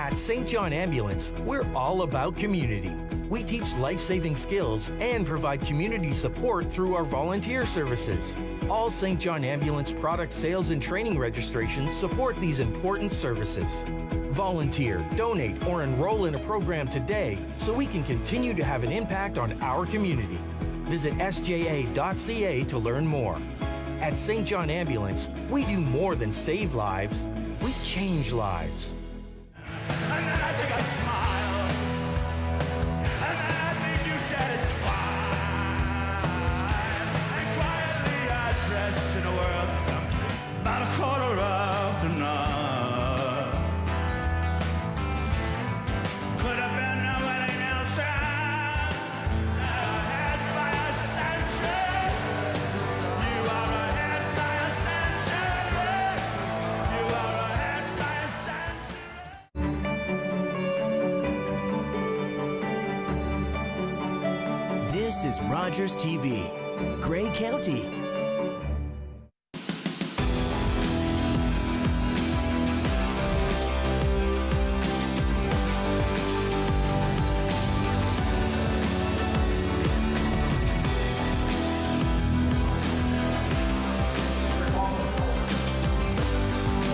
At St. John Ambulance, we're all about community. We teach life-saving skills and provide community support through our volunteer services. All St. John Ambulance product sales and training registrations support these important services. Volunteer, donate, or enroll in a program today so we can continue to have an impact on our community. Visit sja.ca to learn more. At St. John Ambulance, we do more than save lives, we change lives. And then I think I smiled. And then I think you said it's fine. And quietly I dressed in a world about a quarter after 9. Could have been no wedding outside. Ahead by a century. You are ahead by a century. You are ahead by a century. This is Rogers TV, Grey County.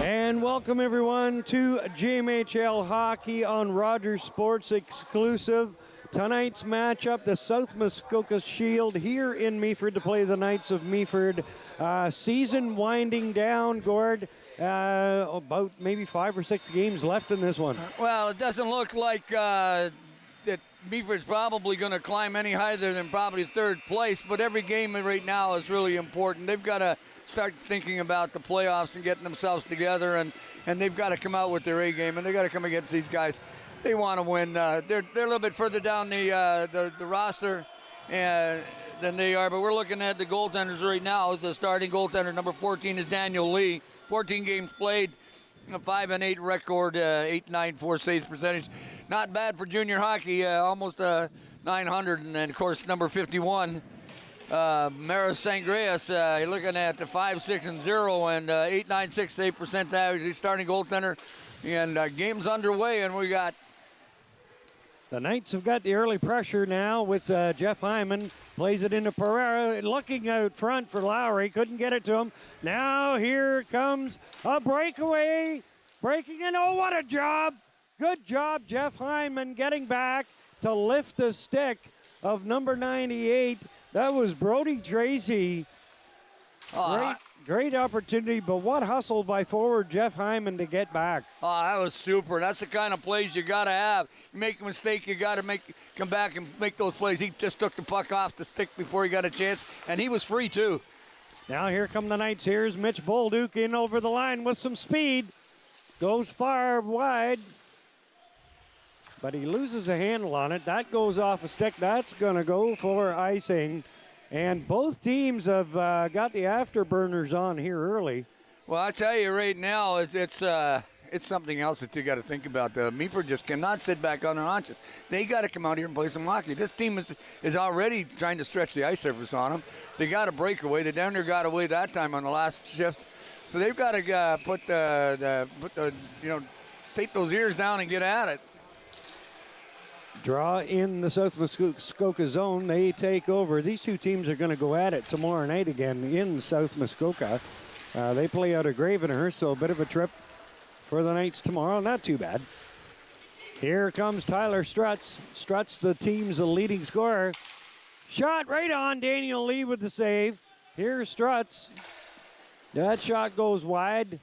And welcome everyone to JMHL Hockey on Rogers Sports Exclusive. Tonight's matchup, the South Muskoka Shield here in Meaford to play the Knights of Meaford. Season winding down, Gord. About maybe 5 or 6 games left in this one. Well, it doesn't look like that Meaford's probably going to climb any higher than probably third place, but every game right now is really important. They've got to start thinking about the playoffs and getting themselves together, and they've got to come out with their A game, and they've got to come against these guys. They want to win. They're a little bit further down the roster than they are, but we're looking at the goaltenders right now. The starting goaltender, number 14, is Daniel Lee. 14 games played, a 5-8 record, 8.94 saves percentage. Not bad for junior hockey, almost 900. And then, of course, number 51, Maris Sangreas, you're looking at the 5-6-0 and 8.96 save percent average. He's starting goaltender, and game's underway, and we got. The Knights have got the early pressure now with Jeff Hyman. Plays it into Pereira, looking out front for Lowry. Couldn't get it to him. Now here comes a breakaway. Breaking in. Oh, what a job. Good job, Jeff Hyman, getting back to lift the stick of number 98. That was Brody Tracy. Great opportunity, but what hustle by forward Jeff Hyman to get back. Oh, that was super. That's the kind of plays you got to have. You make a mistake, you got to come back and make those plays. He just took the puck off the stick before he got a chance, and he was free too. Now here come the Knights. Here's Mitch Bolduc in over the line with some speed. Goes far wide, but he loses a handle on it. That goes off a stick. That's going to go for icing. And both teams have got the afterburners on here early. Well, I tell you right now, it's something else that you got to think about. Meaford just cannot sit back on their haunches. They got to come out here and play some hockey. This team is already trying to stretch the ice surface on them. They got a breakaway. They down there got away that time on the last shift. So they've got to take those ears down and get at it. Draw in the South Muskoka zone. They take over. These two teams are going to go at it tomorrow night again in South Muskoka. They play out of Gravenhurst, so a bit of a trip for the Knights tomorrow. Not too bad. Here comes Tyler Strutz. Strutz, the team's leading scorer. Shot right on. Daniel Lee with the save. Here's Strutz. That shot goes wide.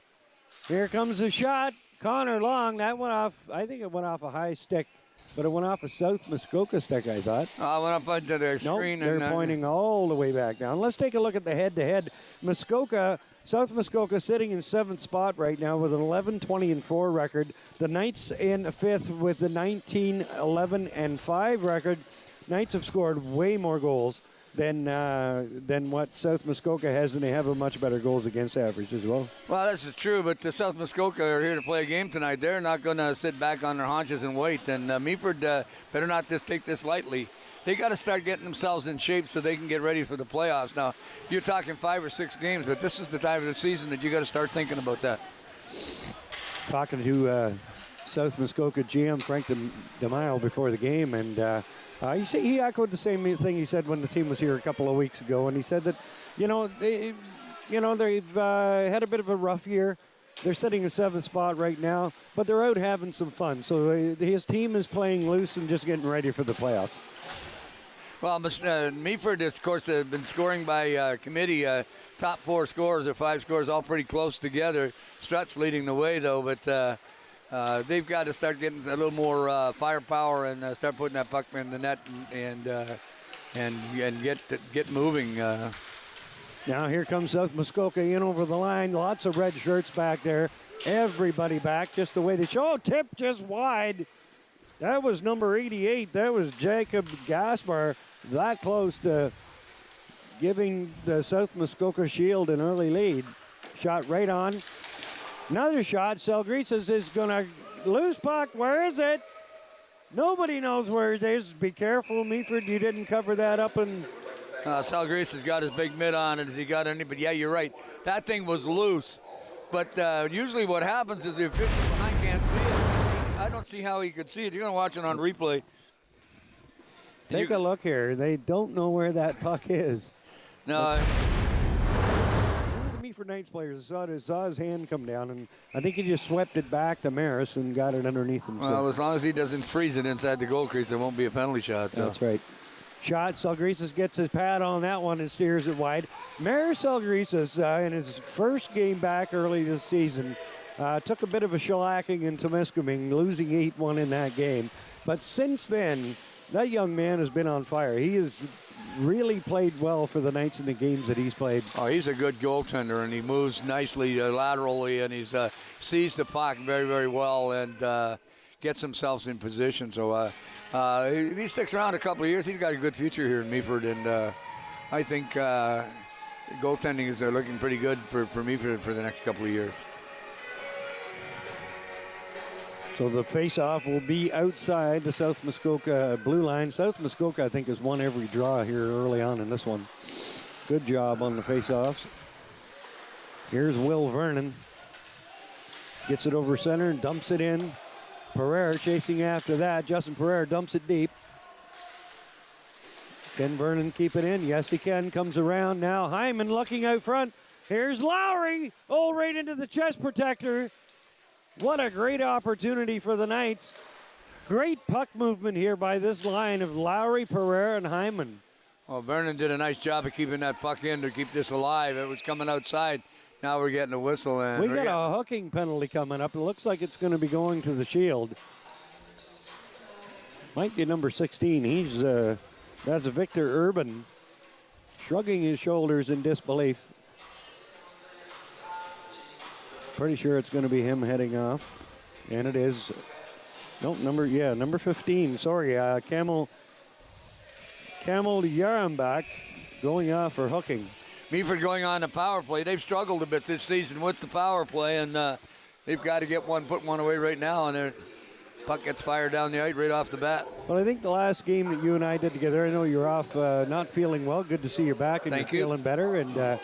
Here comes the shot. Connor Long. That went off. I think it went off a high stick. But it went off a South Muskoka stick, I thought. I went up onto their screen. Nope, they're pointing all the way back down. Let's take a look at the head-to-head. South Muskoka sitting in 7th spot right now with an 11-20-4 record. The Knights in 5th with the 19-11-5 record. Knights have scored way more goals than what South Muskoka has, and they have a much better goals against average as well. Well, this is true, but the South Muskoka are here to play a game tonight. They're not going to sit back on their haunches and wait, and Meaford better not just take this lightly. They got to start getting themselves in shape so they can get ready for the playoffs. Now, you're talking 5 or 6 games, but this is the time of the season that you got to start thinking about that. Talking to South Muskoka GM Frank DeMille before the game, and he echoed the same thing he said when the team was here a couple of weeks ago, and he said that, they've had a bit of a rough year. They're sitting in 7th spot right now, but they're out having some fun. So his team is playing loose and just getting ready for the playoffs. Well, Meaford, of course, have been scoring by committee. Top 4 scores or 5 scores, all pretty close together. Strutt's leading the way, though, but they've got to start getting a little more firepower and start putting that puck in the net and get moving. Now here comes South Muskoka in over the line. Lots of red shirts back there. Everybody back just the way they show. Oh, tip just wide. That was number 88. That was Jacob Gaspar. That close to giving the South Muskoka Shield an early lead. Shot right on. Another shot. Selgreses is going to lose puck. Where is it? Nobody knows where it is. Be careful, Meaford. You didn't cover that up. And Selgreses has got his big mitt on it. Has he got any? But yeah, you're right. That thing was loose. But usually what happens is the official behind can't see it. I don't see how he could see it. You're going to watch it on replay. Take a look here. They don't know where that puck is. No. One of the Meaford Knights players saw his hand come down, and I think he just swept it back to Maris and got it underneath him. Well, as long as he doesn't freeze it inside the goal crease, there won't be a penalty shot. So. That's right. Shot. Selgreses gets his pad on that one and steers it wide. Maris Selgreses, in his first game back early this season, took a bit of a shellacking in Temiskaming, losing 8-1 in that game. But since then, that young man has been on fire. He has really played well for the Knights in the games that he's played. Oh, he's a good goaltender, and he moves nicely laterally, and he's sees the puck very, very well and gets himself in position. So if he sticks around a couple of years, he's got a good future here in Meaford, and I think goaltending is looking pretty good for Meaford for the next couple of years. So the face-off will be outside the South Muskoka blue line. South Muskoka, I think, has won every draw here early on in this one. Good job on the face-offs. Here's Will Vernon. Gets it over center and dumps it in. Pereira chasing after that. Justin Pereira dumps it deep. Can Vernon keep it in? Yes, he can. Comes around now. Hyman looking out front. Here's Lowry. Oh, right into the chest protector. What a great opportunity for the Knights. Great puck movement here by this line of Lowry, Pereira, and Hyman. Well, Vernon did a nice job of keeping that puck in to keep this alive. It was coming outside. Now we're getting a whistle. And we got a hooking penalty coming up. It looks like it's going to be going to the Shield. Might be number 16. That's Victor Urban, shrugging his shoulders in disbelief. Pretty sure it's going to be him heading off, and it is. No, number 15. Sorry, Camel Yarambach going off for hooking. Meaford going on the power play. They've struggled a bit this season with the power play, and they've got to put one away right now, and their puck gets fired down the ice right off the bat. Well, I think the last game that you and I did together, I know you're off not feeling well. Good to see you back, and Thank you're you. feeling better. And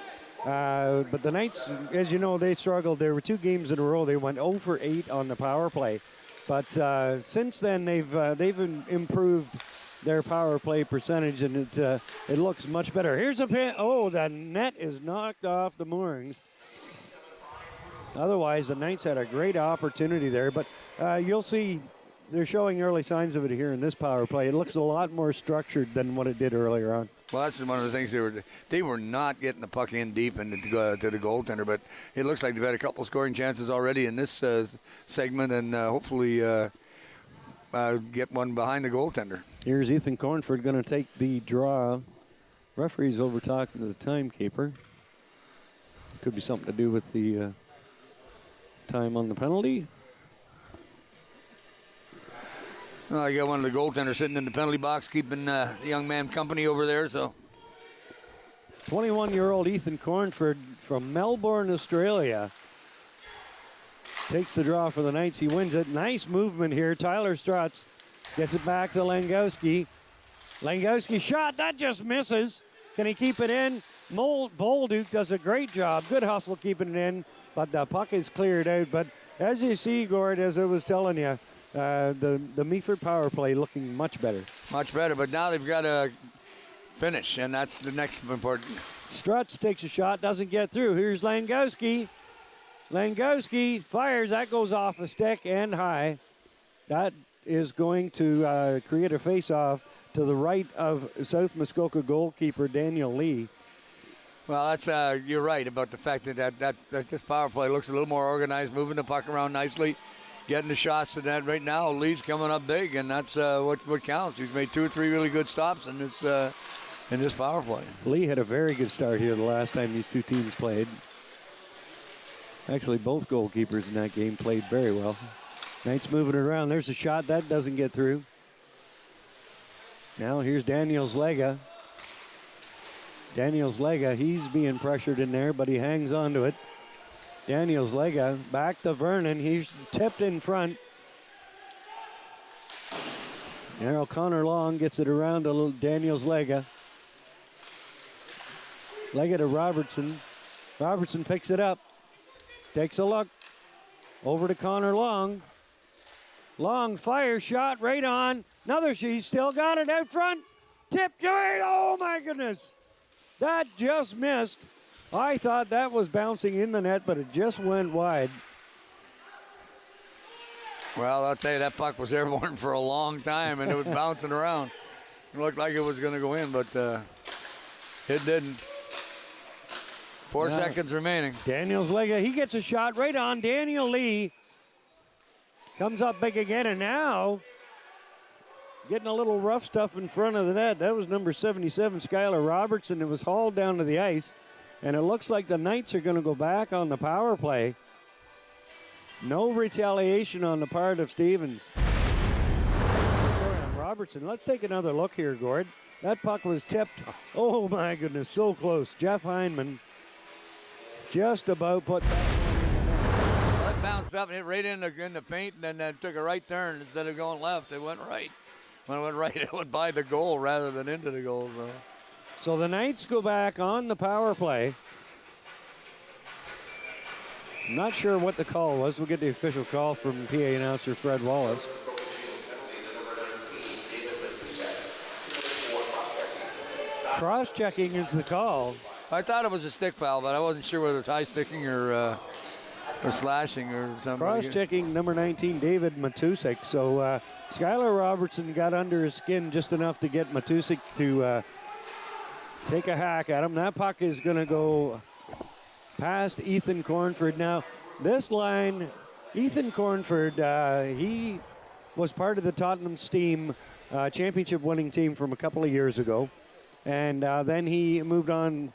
but the Knights, as you know, they struggled. There were 2 games in a row. They went 0 for 8 on the power play. But since then, they've improved their power play percentage, and it looks much better. Here's a pin. Oh, the net is knocked off the moorings. Otherwise, the Knights had a great opportunity there. But you'll see they're showing early signs of it here in this power play. It looks a lot more structured than what it did earlier on. Well, that's one of the things they were not getting the puck in deep and to the goaltender, but it looks like they've had a couple scoring chances already in this segment, and hopefully get one behind the goaltender. Here's Ethan Cornford going to take the draw. Referee's over talking to the timekeeper. Could be something to do with the time on the penalty. Well, I got one of the goaltenders sitting in the penalty box keeping the young man company over there. So, 21-year-old Ethan Cornford from Melbourne, Australia, takes the draw for the Knights. He wins it. Nice movement here. Tyler Strutz gets it back to Langowski. Langowski shot. That just misses. Can he keep it in? Bolduc does a great job. Good hustle keeping it in, but the puck is cleared out. But As you see, Gord, as I was telling you, the Meaford power play looking much better. Much better, but now they've got to finish, and that's the next important. Struts takes a shot, doesn't get through. Here's Langowski. Langowski fires. That goes off a stick and high. That is going to create a face-off to the right of South Muskoka goalkeeper Daniel Lee. Well, that's you're right about the fact that this power play looks a little more organized, moving the puck around nicely, getting the shots to that. Right now, Lee's coming up big, and that's what counts. He's made 2 or 3 really good stops in this power play. Lee had a very good start here the last time these two teams played. Actually, both goalkeepers in that game played very well. Knights moving it around. There's a shot. That doesn't get through. Now here's Daniels Lega. Daniels Lega, he's being pressured in there, but he hangs on to it. Daniels Lega back to Vernon. He's tipped in front. Now Connor Long gets it around to Daniels Lega. Lega to Robertson. Robertson picks it up. Takes a look. Over to Connor Long. Long fire shot right on. Another, she's still got it out front. Tipped away. Oh my goodness. That just missed. I thought that was bouncing in the net, but it just went wide. Well, I'll tell you, that puck was airborne for a long time, and it was bouncing around. It looked like it was going to go in, but it didn't. 4 seconds remaining. Daniels Lega, he gets a shot right on. Daniel Lee comes up big again, and now getting a little rough stuff in front of the net. That was number 77, Skylar Robertson. It was hauled down to the ice, and it looks like the Knights are going to go back on the power play. No retaliation on the part of Stevens. Sorry, on Robertson. Let's take another look here, Gord. That puck was tipped. Oh, my goodness, so close. Jeff Heineman just about put that one in the net. Well, it bounced up and hit right in the paint, and then took a right turn. Instead of going left, it went right. When it went right, it went by the goal rather than into the goal. So the Knights go back on the power play. I'm not sure what the call was. We'll get the official call from PA announcer Fred Wallace. Cross-checking is the call. I thought it was a stick foul, but I wasn't sure whether it's high sticking or slashing or something. Cross-checking number 19, David Matusik. So Skylar Robertson got under his skin just enough to get Matusik to take a hack at him. That puck is going to go past Ethan Cornford. Now, this line, Ethan Cornford, he was part of the Tottenham Steam championship-winning team from a couple of years ago. And then he moved on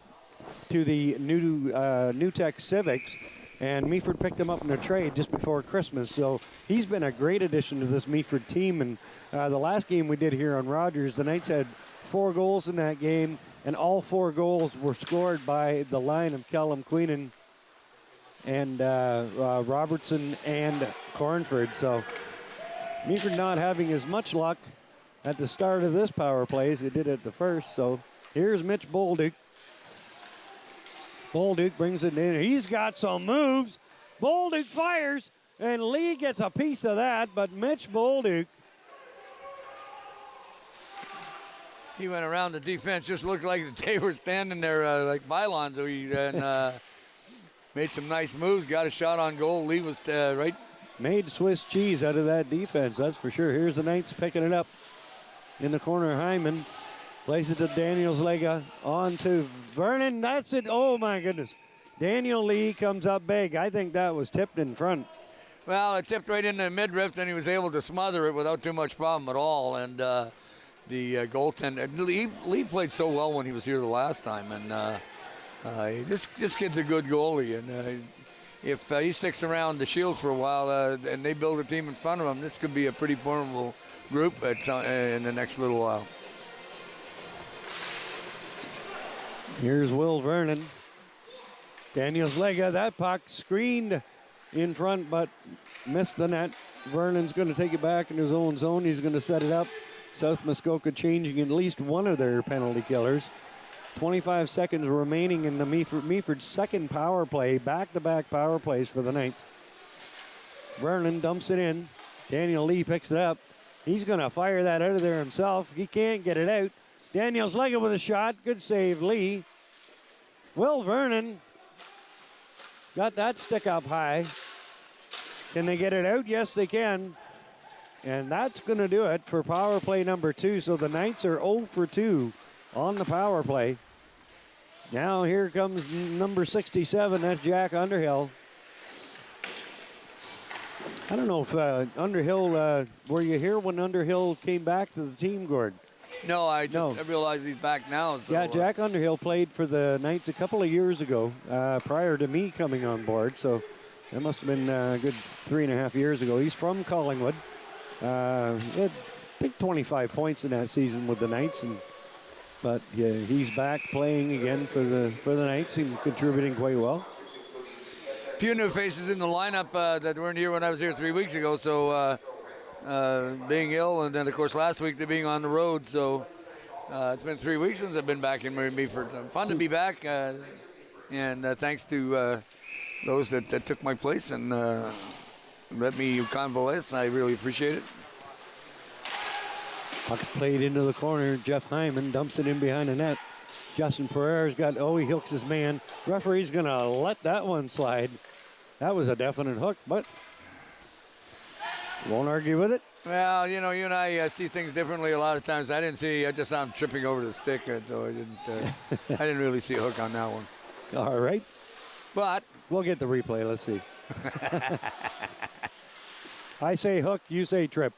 to the New Tech Civics, and Meaford picked him up in a trade just before Christmas. So he's been a great addition to this Meaford team. And the last game we did here on Rogers, the Knights had 4 goals in that game, and all 4 goals were scored by the line of Callum Queenan and Robertson and Cornford. So Meaford not having as much luck at the start of this power play as he did at the first. So here's Mitch Bolduc. Bolduc brings it in. He's got some moves. Bolduc fires, and Lee gets a piece of that, but Mitch Bolduc. He went around the defense, just looked like they were standing there like pylons, and made some nice moves, got a shot on goal. Lee was right. Made Swiss cheese out of that defense, that's for sure. Here's the Knights picking it up in the corner. Hyman plays it to Daniels Lega, on to Vernon. That's it. Oh, my goodness. Daniel Lee comes up big. I think that was tipped in front. Well, it tipped right in the midriff, and he was able to smother it without too much problem at all. And the goaltender, Lee played so well when he was here the last time. And this kid's a good goalie. And if he sticks around the Shield for a while and they build a team in front of him, this could be a pretty formidable group in the next little while. Here's Will Vernon. Daniels Lega, that puck screened in front but missed the net. Vernon's going to take it back in his own zone. He's going to set it up. South Muskoka changing at least one of their penalty killers. 25 seconds remaining in the Meaford's second power play, back-to-back power plays for the Knights. Vernon dumps it in. Daniel Lee picks it up. He's going to fire that out of there himself. He can't get it out. Daniels Lega with a shot. Good save, Lee. Will Vernon got that stick up high. Can they get it out? Yes, they can. And that's going to do it for power play number 2. So the Knights are 0 for 2 on the power play. Now here comes number 67. That's Jack Underhill. I don't know if Underhill, were you here when Underhill came back to the team, Gord? No, I realize he's back now. So, yeah, Jack Underhill played for the Knights a couple of years ago, prior to me coming on board. So that must have been a good 3.5 years ago. He's from Collingwood. He had, I think, 25 points in that season with the Knights, but yeah, he's back playing again for the Knights and contributing quite well. Few new faces in the lineup that weren't here when I was here 3 weeks ago. So being ill, and then of course last week they're being on the road. So it's been 3 weeks since I've been back in Meaford. So fun to be back, and thanks to those that took my place and let me convalesce. I really appreciate it. Puck's played into the corner. Jeff Hyman dumps it in behind the net. Justin Pereira's got, he hooks his man. Referee's going to let that one slide. That was a definite hook, but won't argue with it. Well, you know, you and I see things differently a lot of times. I just saw him tripping over the stick, and so I didn't really see a hook on that one. All right. But we'll get the replay. Let's see. I say hook, you say trip.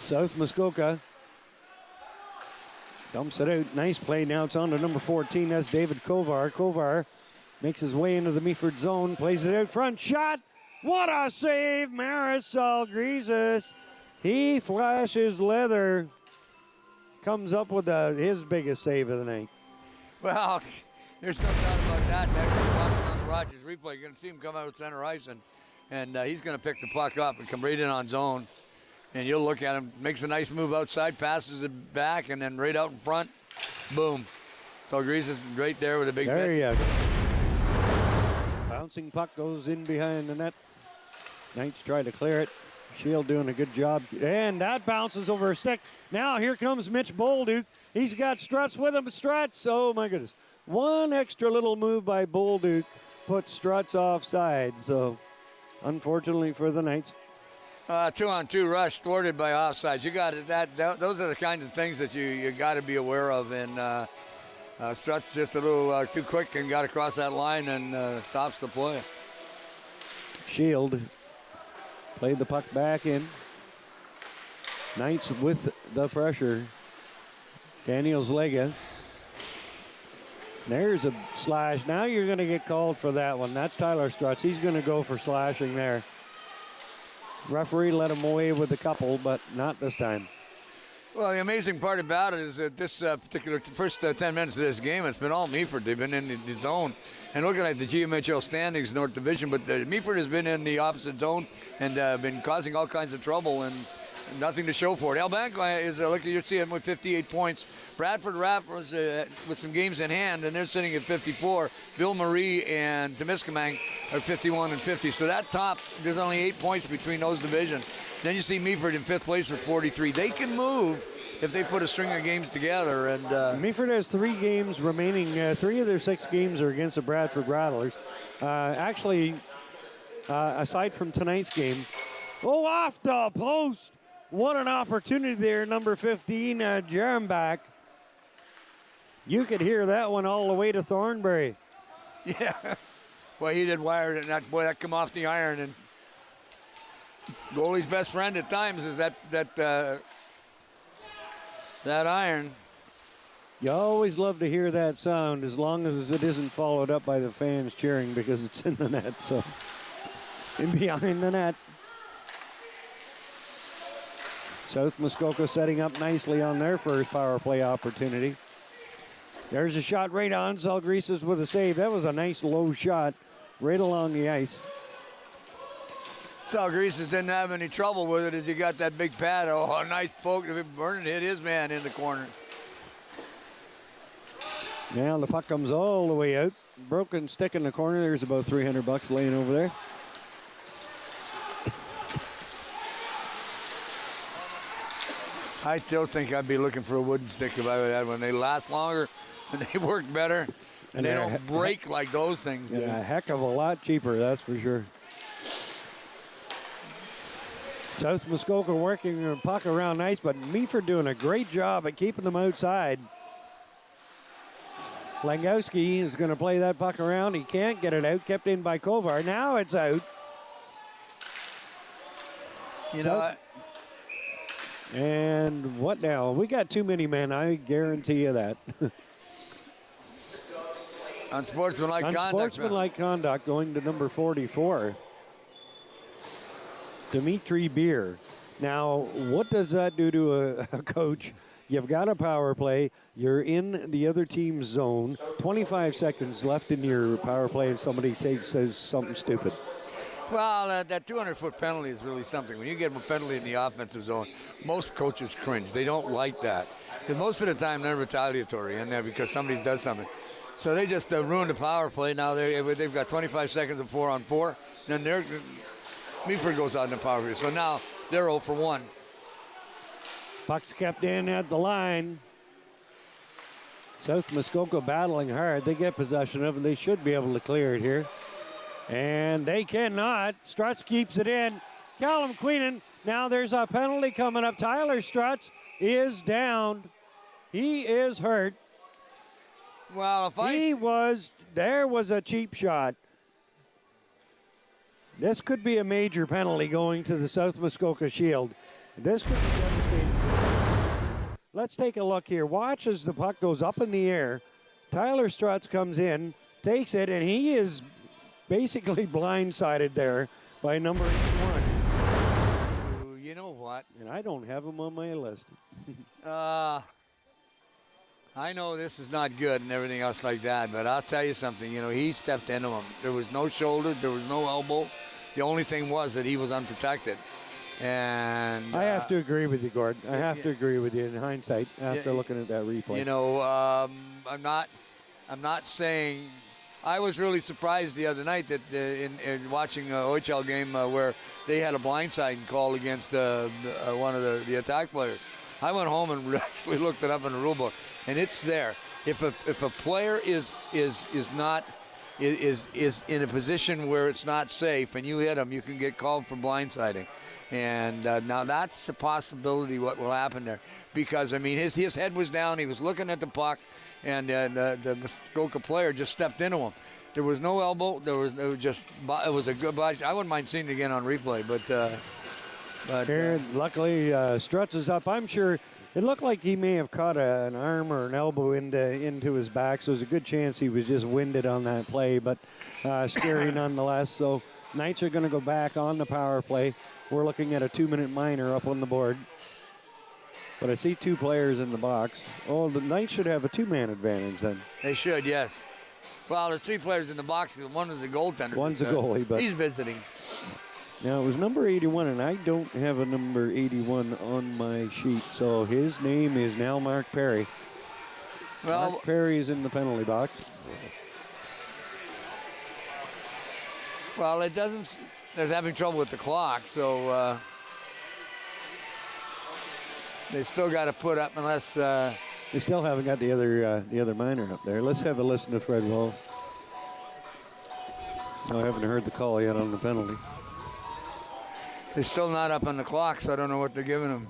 South Muskoka dumps it out. Nice play. Now it's on to number 14. That's David Kovar. Kovar makes his way into the Meaford zone. Plays it out front. Shot. What a save. Marisol Griezes. He flashes leather. Comes up with his biggest save of the night. Well, there's no doubt about that. You're watching on the Rogers replay. You're going to see him come out of center ice, and he's going to pick the puck up and come right in on zone. And you'll look at him, makes a nice move outside, passes it back, and then right out in front, boom. So Grease is right there with a big There hit. you go. Bouncing puck goes in behind the net. Knights try to clear it. Shield doing a good job. And that bounces over a stick. Now here comes Mitch Bolduc. He's got Struts with him. Struts, oh my goodness. One extra little move by Bolduc put Struts offside. So unfortunately for the Knights. 2-on-2 rush thwarted by offsides. You got it. Those are the kinds of things that you got to be aware of. And Struts just a little too quick and got across that line and stops the play. Shield played the puck back in. Knights with the pressure. Daniels Lega. There's a slash. Now you're going to get called for that one. That's Tyler Struts. He's going to go for slashing there. Referee let him away with a couple, but not this time. Well, the amazing part about it is that this particular first 10 minutes of this game, it's been all Meaford. They've been in the zone. And looking at the GMHL standings, North Division, but Meaford has been in the opposite zone and been causing all kinds of trouble and nothing to show for it. Albanca is, look, you're seeing with 58 points. Bradford Raptors with some games in hand, and they're sitting at 54. Bill Marie and Temiskaming are 51 and 50. So that top, there's only 8 points between those divisions. Then you see Meaford in 5th place with 43. They can move if they put a string of games together. And Meaford has 3 games remaining. 3 of their 6 games are against the Bradford Rattlers. Actually, aside from tonight's game, off the post. What an opportunity there, number 15, Jerembach. You could hear that one all the way to Thornbury. yeah, boy, he did wire it, and that come off the iron. And goalie's best friend at times is that iron. You always love to hear that sound as long as it isn't followed up by the fans cheering because it's in the net. So, in behind the net. South Muskoka setting up nicely on their first power play opportunity. There's a shot right on. Salgrises with a save. That was a nice low shot right along the ice. Salgrises didn't have any trouble with it as he got that big pad. Oh, a nice poke. Vernon hit his man in the corner. Now the puck comes all the way out. Broken stick in the corner. There's about $300 laying over there. I still think I'd be looking for a wooden stick if I would have one. They last longer and they work better. And they don't break like those things do. Yeah, a heck of a lot cheaper, that's for sure. South Muskoka working the puck around nice, but Meaford doing a great job at keeping them outside. Langowski is going to play that puck around. He can't get it out. Kept in by Kovar. Now it's out. You know, and what now? We got too many men. I guarantee you that. unsportsmanlike conduct. Unsportsmanlike conduct going to number 44. Dimitri Beer. Now, what does that do to a coach? You've got a power play. You're in the other team's zone. 25 seconds left in your power play, and somebody says something stupid. Well, that 200-foot penalty is really something. When you get a penalty in the offensive zone, most coaches cringe. They don't like that because most of the time they're retaliatory and because somebody does something. So they just ruined the power play. Now they've got 25 seconds of 4-on-4. Then Meaford goes out in the power play. So now they're 0 for 1. Puck's kept in at the line. South Muskoka battling hard. They get possession of it. They should be able to clear it here. And they cannot. Strutz keeps it in. Callum Queenan. Now there's a penalty coming up. Tyler Strutz is down. He is hurt. Well, There was a cheap shot. This could be a major penalty going to the South Muskoka Shield. This could be devastating. Let's take a look here. Watch as the puck goes up in the air. Tyler Strutz comes in, takes it, and he is basically blindsided there by number 81. You know what? And I don't have him on my list. I know this is not good and everything else like that, but I'll tell you something. You know, he stepped into him. There was no shoulder. There was no elbow. The only thing was that he was unprotected. And I have to agree with you, Gord. I have to agree with you in hindsight after looking at that replay. You know, I'm not saying. I was really surprised the other night that in watching an OHL game where they had a blindside call against one of the attack players. I went home and actually looked it up in the rule book, and it's there. If a player is in a position where it's not safe and you hit him, you can get called for blindsiding. And now that's a possibility what will happen there. Because, I mean, his head was down. He was looking at the puck, and the Muskoka player just stepped into him. There was no elbow. It was a good body. I wouldn't mind seeing it again on replay. But luckily, Strutz is up. I'm sure it looked like he may have caught an arm or an elbow into his back, so there's a good chance he was just winded on that play, but scary nonetheless. So Knights are going to go back on the power play. We're looking at a 2-minute minor up on the board. But I see 2 players in the box. Oh, the Knights should have a 2-man advantage then. They should, yes. Well, there's 3 players in the box. One is a goaltender. One's a goalie, but he's visiting. Now, it was number 81, and I don't have a number 81 on my sheet. So his name is now Mark Perry. Well, Mark Perry is in the penalty box. Well, it doesn't. They're having trouble with the clock, so they still got to put up unless. They still haven't got the other minor up there. Let's have a listen to Fred Walls. No, I haven't heard the call yet on the penalty. They're still not up on the clock, so I don't know what they're giving them.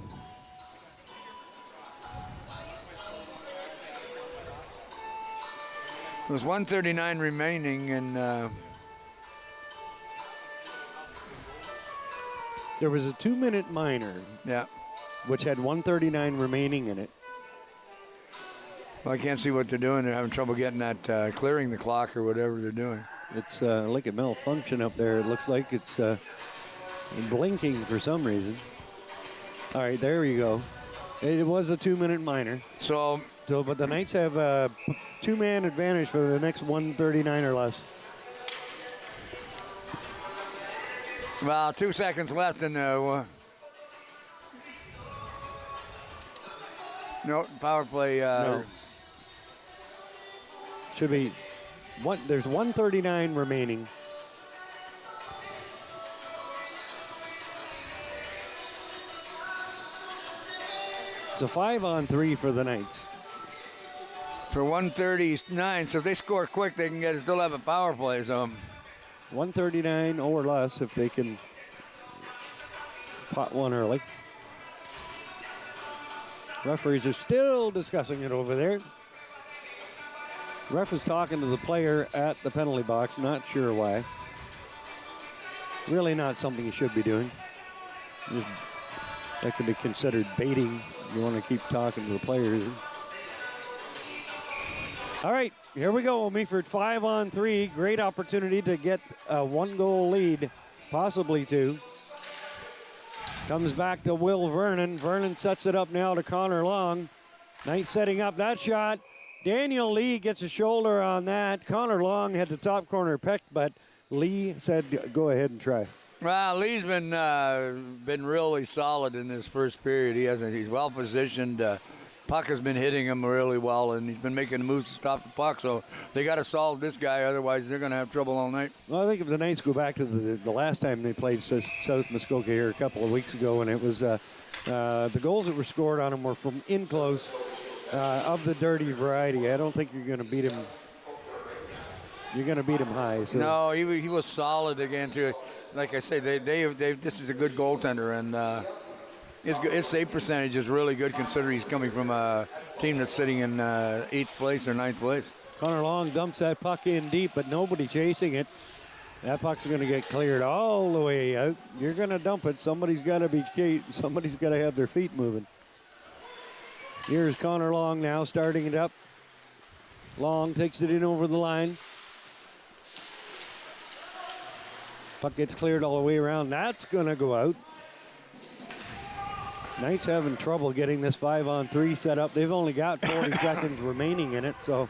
There's 1:39 remaining, and there was a 2-minute minor. Yeah. Which had 1:39 remaining in it. Well, I can't see what they're doing. They're having trouble getting that, clearing the clock or whatever they're doing. It's like a malfunction up there. It looks like it's blinking for some reason. All right, there we go. It was a 2-minute minor. So, but the Knights have a 2-man advantage for the next 1:39 or less. Well, 2 seconds left in the. No, power play. No. Should be one. There's 1:39 remaining. It's a 5-on-3 for the Knights. For 139, so if they score quick, they can still have a power play. So 139 or less if they can pot one early. Referees are still discussing it over there. Ref is talking to the player at the penalty box, not sure why. Really not something you should be doing. That could be considered baiting. You want to keep talking to the players. All right, here we go. Meaford 5-on-3. Great opportunity to get a 1-goal lead, possibly 2. Comes back to Will Vernon. Vernon sets it up now to Connor Long. Knight setting up that shot. Daniel Lee gets a shoulder on that. Connor Long had the top corner picked, but Lee said, go ahead and try. Well, Lee's been really solid in this first period. He's well positioned. Puck has been hitting him really well, and he's been making moves to stop the puck. So they got to solve this guy, otherwise they're going to have trouble all night. Well, I think if the Knights go back to the last time they played South Muskoka here a couple of weeks ago, and it was the goals that were scored on them were from in close of the dirty variety. I don't think you're going to beat him. You're going to beat him high. So. No, he was solid again too. Like I say, this is a good goaltender, and his save percentage is really good considering he's coming from a team that's sitting in 8th place or 9th place. Connor Long dumps that puck in deep, but nobody chasing it. That puck's going to get cleared all the way out. You're going to dump it. Somebody's got to have their feet moving. Here's Connor Long now starting it up. Long takes it in over the line. Puck gets cleared all the way around. That's going to go out. Knights having trouble getting this 5-on-3 set up. They've only got 40 seconds remaining in it. So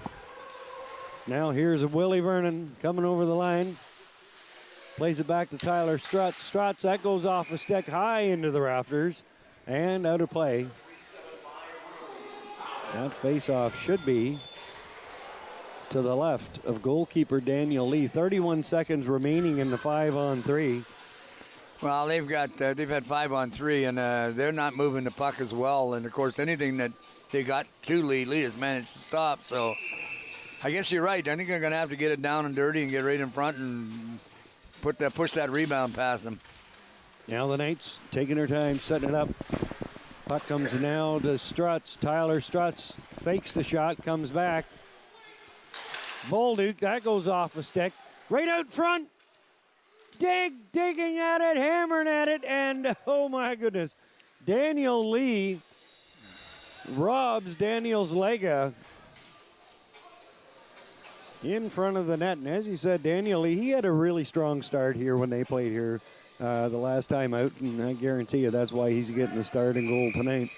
now here's a Willie Vernon coming over the line. Plays it back to Tyler Strutz. Strutz, that goes off a stick high into the rafters and out of play. That face-off should be to the left of goalkeeper Daniel Lee. 31 seconds remaining in the 5-on-3. Well, they've had 5-on-3, and they're not moving the puck as well. And of course, anything that they got to Lee has managed to stop. So I guess you're right. I think they're going to have to get it down and dirty and get right in front and push that rebound past them. Now the Knights taking their time, setting it up. Puck comes now to Strutz. Tyler Strutz fakes the shot, comes back. Bolduc, that goes off a stick. Right out front. Digging at it, hammering at it, and oh my goodness. Daniel Lee robs Daniel's leg in front of the net. And as you said, Daniel Lee, he had a really strong start here when they played here the last time out, and I guarantee you that's why he's getting the starting goal tonight.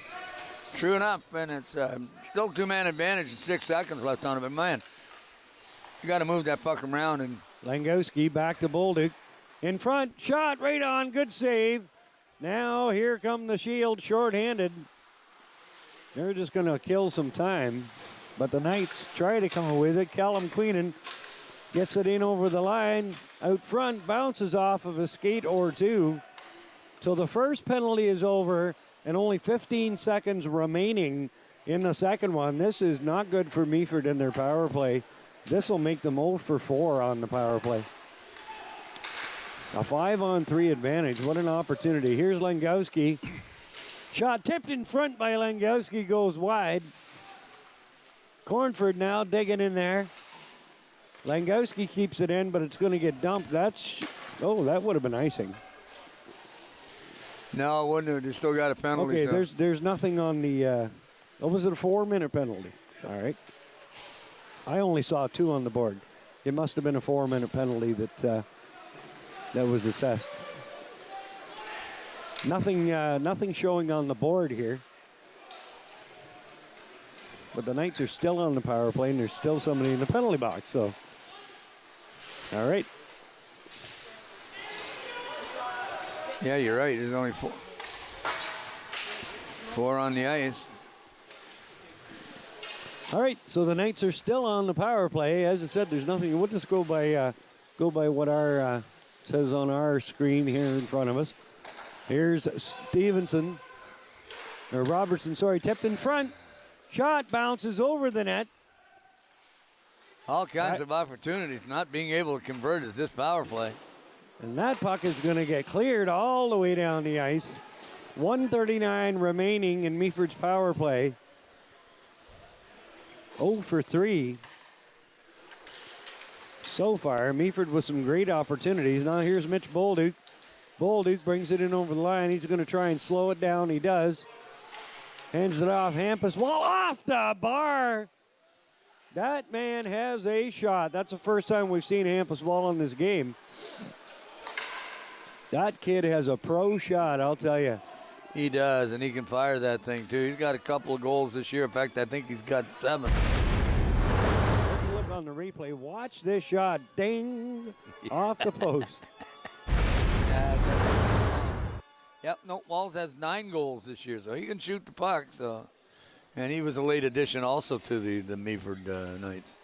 True enough, and it's still 2-man advantage and 6 seconds left on it, but man, you got to move that puck around. And Langowski back to Bolduc. In front, shot right on, good save. Now here come the Shield shorthanded. They're just going to kill some time, but the Knights try to come with it. Callum Queenan gets it in over the line. Out front, bounces off of a skate or two. So the first penalty is over and only 15 seconds remaining in the second one. This is not good for Meaford in their power play. This will make them 0 for 4 on the power play. A 5-on-3 advantage. What an opportunity. Here's Langowski. Shot tipped in front by Langowski, goes wide. Cornford now digging in there. Langowski keeps it in, but it's going to get dumped. That would have been icing. No, it wouldn't have. They still got a penalty. Okay, so. there's nothing on the. Was it a 4-minute penalty? All right. I only saw 2 on the board. It must have been a 4-minute penalty that was assessed. Nothing showing on the board here. But the Knights are still on the power play, and there's still somebody in the penalty box. So, all right. Yeah, you're right. There's only 4 on the ice. All right, so the Knights are still on the power play. As I said, there's nothing. We'll just go by what our says on our screen here in front of us. Here's Robertson, tipped in front. Shot bounces over the net. All kinds of opportunities. Not being able to convert is this power play. And that puck is going to get cleared all the way down the ice. 1:39 remaining in Meaford's power play. 0 for 3 so far. Meaford with some great opportunities. Now here's Mitch Bolduc. Bolduc brings it in over the line. He's going to try and slow it down. He does. Hands it off. Hampus Wall off the bar. That man has a shot. That's the first time we've seen Hampus Wall in this game. That kid has a pro shot, I'll tell you. He does, and he can fire that thing, too. He's got a couple of goals this year. In fact, I think he's got 7. Look on the replay. Watch this shot. Ding! Off the post. Yep, Walls has 9 goals this year, so he can shoot the puck. So, and he was a late addition also to the Meaford Knights.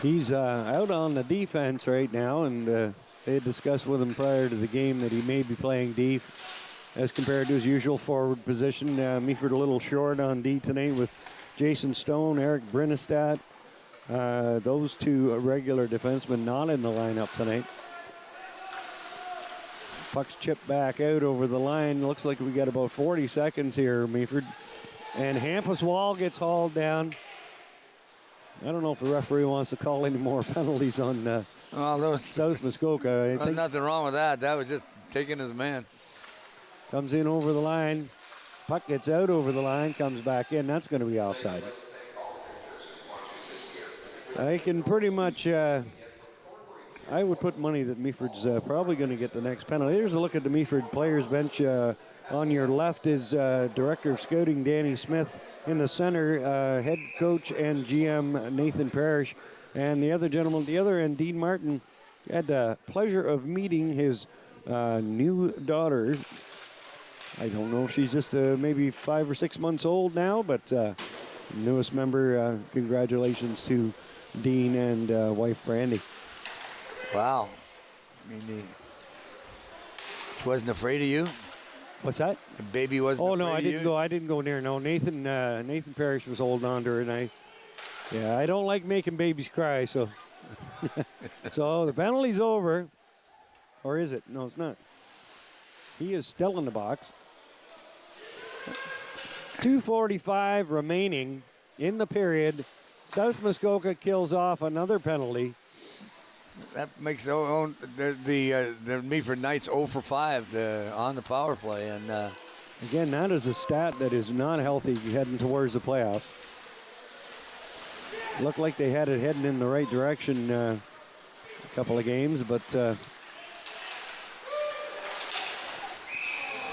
He's out on the defense right now, and they had discussed with him prior to the game that he may be playing D as compared to his usual forward position. Meaford a little short on D tonight with Jason Stone, Eric Brinestat. Those two regular defensemen not in the lineup tonight. Puck's chipped back out over the line. Looks like we got about 40 seconds here, Meaford. And Hampus Wall gets hauled down. I don't know if the referee wants to call any more penalties on South Muskoka. There's nothing wrong with that. That was just taking his man. Comes in over the line. Puck gets out over the line, comes back in. That's going to be offside. I can pretty much, I would put money that Meaford's probably going to get the next penalty. Here's a look at the Meaford players bench. On your left is Director of Scouting Danny Smith. In the center, head coach and GM Nathan Parrish. And the other gentleman, the other end, Dean Martin, had the pleasure of meeting his new daughter. I don't know if she's just maybe 5 or 6 months old now, but newest member, congratulations to Dean and wife Brandy. Wow. I mean, he wasn't afraid of you? What's that? The baby wasn't afraid of you? Oh, no, I didn't go near. No, Nathan Parrish was holding on to her, and I don't like making babies cry, so. So the penalty's over. Or is it? No, it's not. He is still in the box. 2:45 remaining in the period. South Muskoka kills off another penalty. That makes the Meaford Knights 0 for 5 on the power play. And again, that is a stat that is not healthy heading towards the playoffs. Looked like they had it heading in the right direction a couple of games, but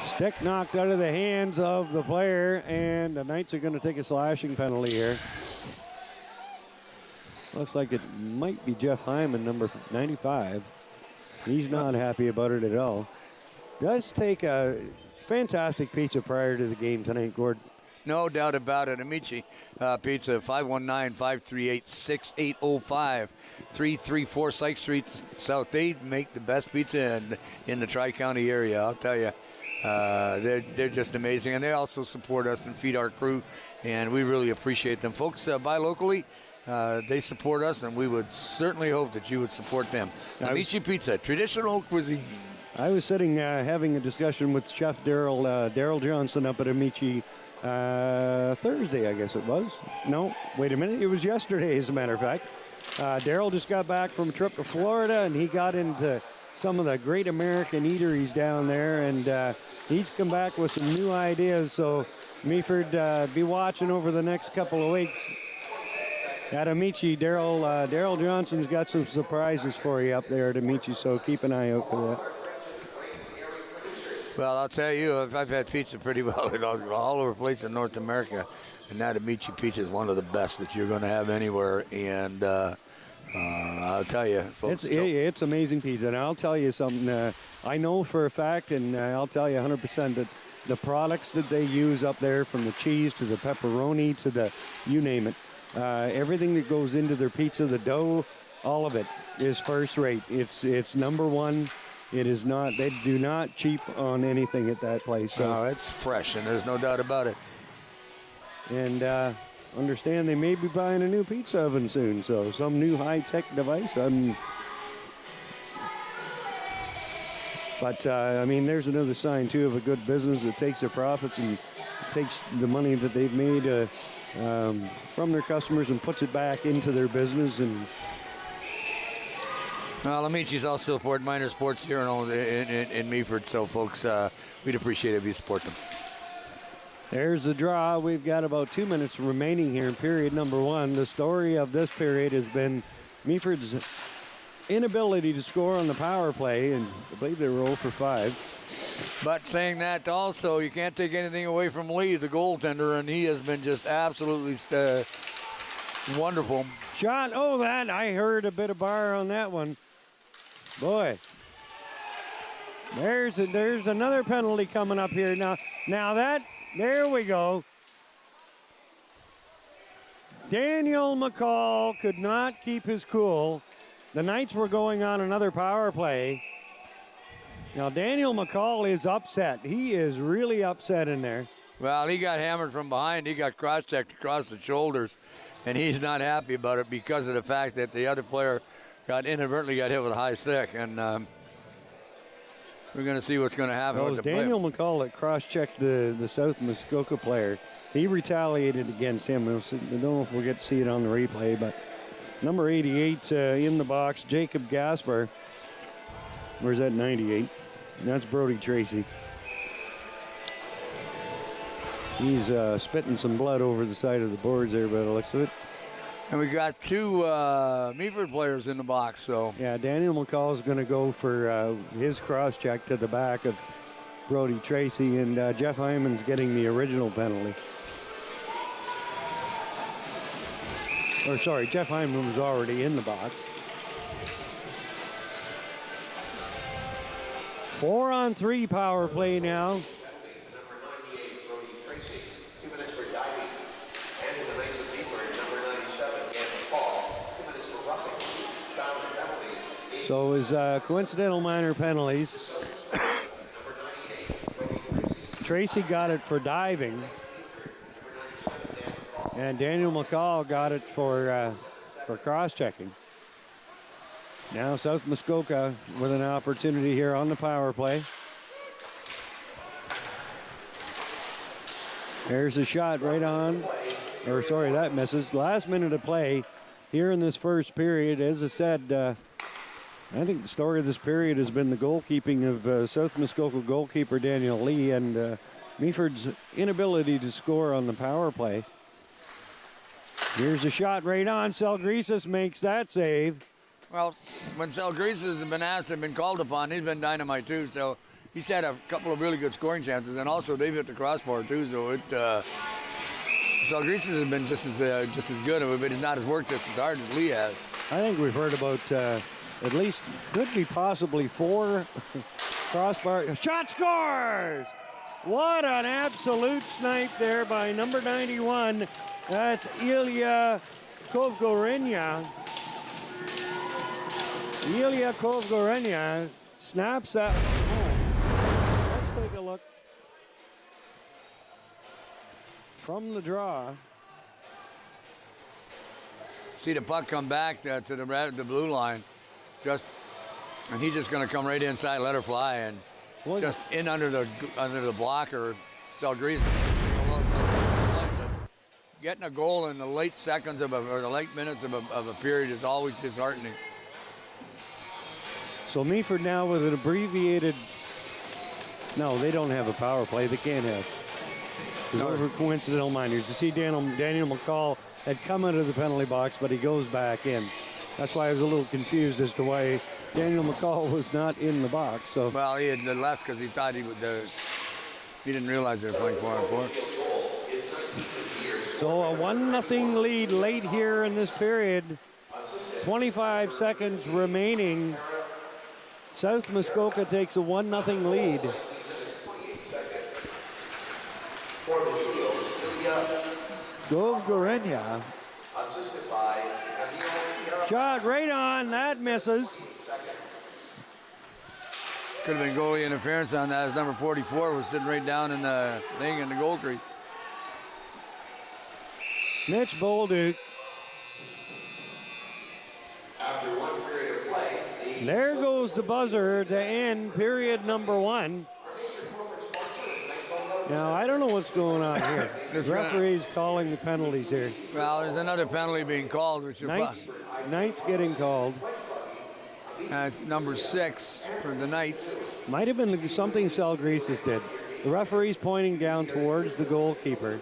stick knocked out of the hands of the player, and the Knights are going to take a slashing penalty here. Looks like it might be Jeff Hyman, number 95. He's not happy about it at all. Does take a fantastic pizza prior to the game tonight, Gord. No doubt about it. Amici Pizza, 519-538-6805. 334 Sykes Street South. They make the best pizza in the Tri-County area, I'll tell you. They're just amazing, and they also support us and feed our crew, and we really appreciate them. Folks, buy locally. They support us, and we would certainly hope that you would support them. Amici Pizza, traditional cuisine. I was sitting having a discussion with Chef Daryl Johnson up at Amici Thursday, I guess it was. No, wait a minute. It was yesterday, as a matter of fact. Daryl just got back from a trip to Florida, and he got into some of the great American eateries down there, and he's come back with some new ideas. So, Meaford, be watching over the next couple of weeks. At Amici, Daryl Johnson's got some surprises for you up there at Amici, so keep an eye out for that. Well, I'll tell you, I've had pizza pretty well all over the place in North America, and that Amici pizza is one of the best that you're going to have anywhere. And I'll tell you, folks. It's amazing pizza, and I'll tell you something. I know for a fact, and I'll tell you 100% that the products that they use up there, from the cheese to the pepperoni to the, you name it, everything that goes into their pizza, the dough, all of it is first rate. It's number one. It is not. They do not cheap on anything at that place. So it's fresh, and there's no doubt about it. And understand they may be buying a new pizza oven soon, so some new high-tech device. But I mean, there's another sign too of a good business that takes their profits and takes the money that they've made from their customers and puts it back into their business. And well, Amici's also support minor sports here in Meaford, so folks, we'd appreciate it if you support them. There's the draw. We've got about 2 minutes remaining here in period number one. The story of this period has been Meaford's inability to score on the power play, and I believe they were 0 for 5. But saying that also, you can't take anything away from Lee, the goaltender, and he has been just absolutely wonderful. Shot. Oh, that. I heard a bit of bar on that one. Boy. There's another penalty coming up here. Now that, there we go. Daniel McCall could not keep his cool. The Knights were going on another power play. Now, Daniel McCall is upset. He is really upset in there. Well, he got hammered from behind. He got cross-checked across the shoulders, and he's not happy about it because of the fact that the other player inadvertently got hit with a high stick, and we're going to see what's going to happen. Well, it was Daniel McCall that cross-checked the South Muskoka player. He retaliated against him. I don't know if we'll get to see it on the replay, but number 88 in the box, Jacob Gasper. Where's that 98? That's Brody Tracy. He's spitting some blood over the side of the boards there by the looks of it. And we got two Meaford players in the box, so. Yeah, Daniel McCall is going to go for his cross-check to the back of Brody Tracy, and Jeff Hyman's getting the original penalty. Or sorry, Jeff Hyman was already in the box. 4-on-3 power play now. So it was coincidental minor penalties. Tracy got it for diving. And Daniel McCall got it for cross-checking. Now South Muskoka with an opportunity here on the power play. There's a shot right on. Or sorry, that misses. Last minute of play here in this first period. As I said, I think the story of this period has been the goalkeeping of South Muskoka goalkeeper Daniel Lee and Meaford's inability to score on the power play. Here's a shot right on. Selgresis makes that save. Well, when Selgresis has been asked and been called upon, he's been dynamite too. So he's had a couple of really good scoring chances, and also they've hit the crossbar too. So Selgresis has been just as good, but he's not as worked just as hard as Lee has. I think we've heard about at least could be possibly 4 crossbar. Shot scores! What an absolute snipe there by number 91. That's Ilya Kovgorenya. Ilya Kovgorenya snaps that home. Let's take a look from the draw. See the puck come back to the blue line. And he's just going to come right inside, let her fly, and just in under the blocker. Selgresis. Getting a goal in the late seconds or the late minutes of a period is always disheartening. So Meaford now with an abbreviated. No, they don't have a power play. They can't have. Those were coincidental minors. You see Daniel McCall had come out of the penalty box, but he goes back in. That's why I was a little confused as to why Daniel McCall was not in the box. So well, he had left because he thought he would. He didn't realize they were playing 4-on-4. So a 1-0 lead late here in this period 25 seconds remaining. South Muskoka takes a 1-0 lead. Govgorenya. Shot right on, that misses. Could have been goalie interference on that, as number 44 was sitting right down in the thing in the goal crease. Mitch Bolduc. There goes the buzzer to end period number 1. Now, I don't know what's going on here. The referee's calling the penalties here. Well, there's another penalty being called, which Knight's getting called. Number 6 for the Knights. Might have been something Sal Greases did. The referee's pointing down towards the goalkeeper.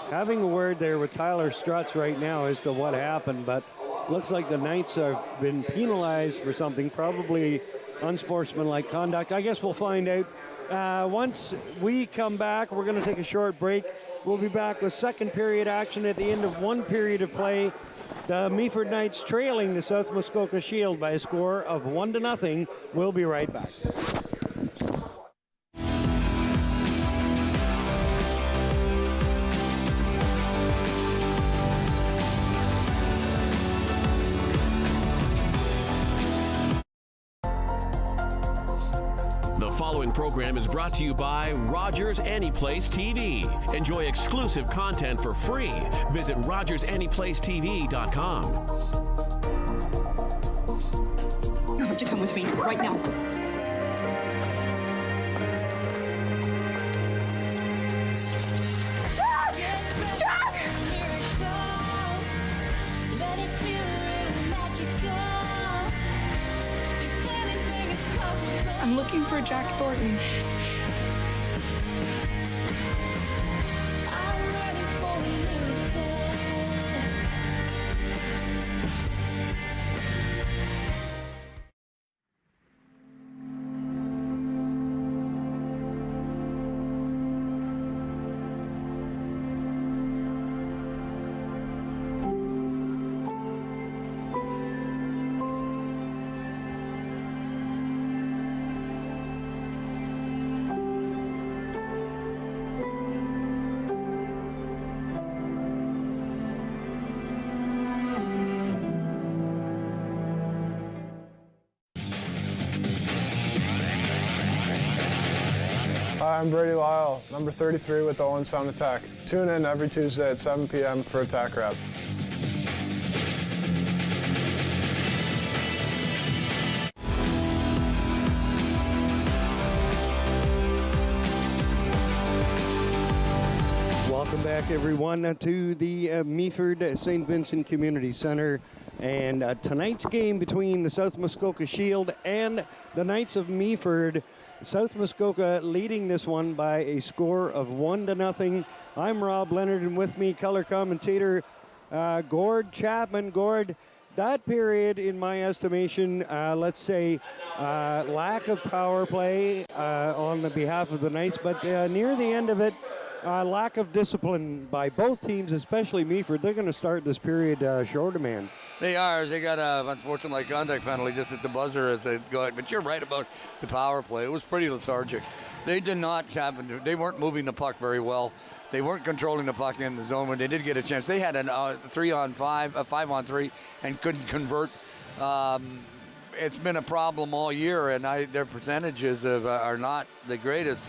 Having a word there with Tyler Strutz right now as to what happened, but looks like the Knights have been penalized for something, probably unsportsmanlike conduct. I guess we'll find out. Once we come back, we're going to take a short break. We'll be back with second period action at the end of one period of play. The Meaford Knights trailing the South Muskoka Shield by a score of 1-0. We'll be right back. The following program is brought to you by Rogers Anyplace TV. Enjoy exclusive content for free. Visit RogersAnyplaceTV.com. You have to come with me right now. I'm looking for Jack Thornton. Hi, I'm Brady Lyle, number 33 with the Owen Sound Attack. Tune in every Tuesday at 7 p.m. for Attack Rep. Welcome back, everyone, to the Meaford St. Vincent Community Center. And tonight's game between the South Muskoka Shield and the Knights of Meaford. South Muskoka leading this one by a score of 1-0. I'm Rob Leonard, and with me, color commentator Gord Chapman. Gord, that period, in my estimation, let's say lack of power play on the behalf of the Knights, but near the end of it, lack of discipline by both teams, especially Meaford. They're going to start this period short of man. They are. They got a unsportsmanlike conduct penalty just at the buzzer as they go. But you're right about the power play. It was pretty lethargic. They did not happen. They weren't moving the puck very well. They weren't controlling the puck in the zone when they did get a chance. They had a 3-on-5, a 5-on-3, and couldn't convert. It's been a problem all year, and their percentages are not the greatest.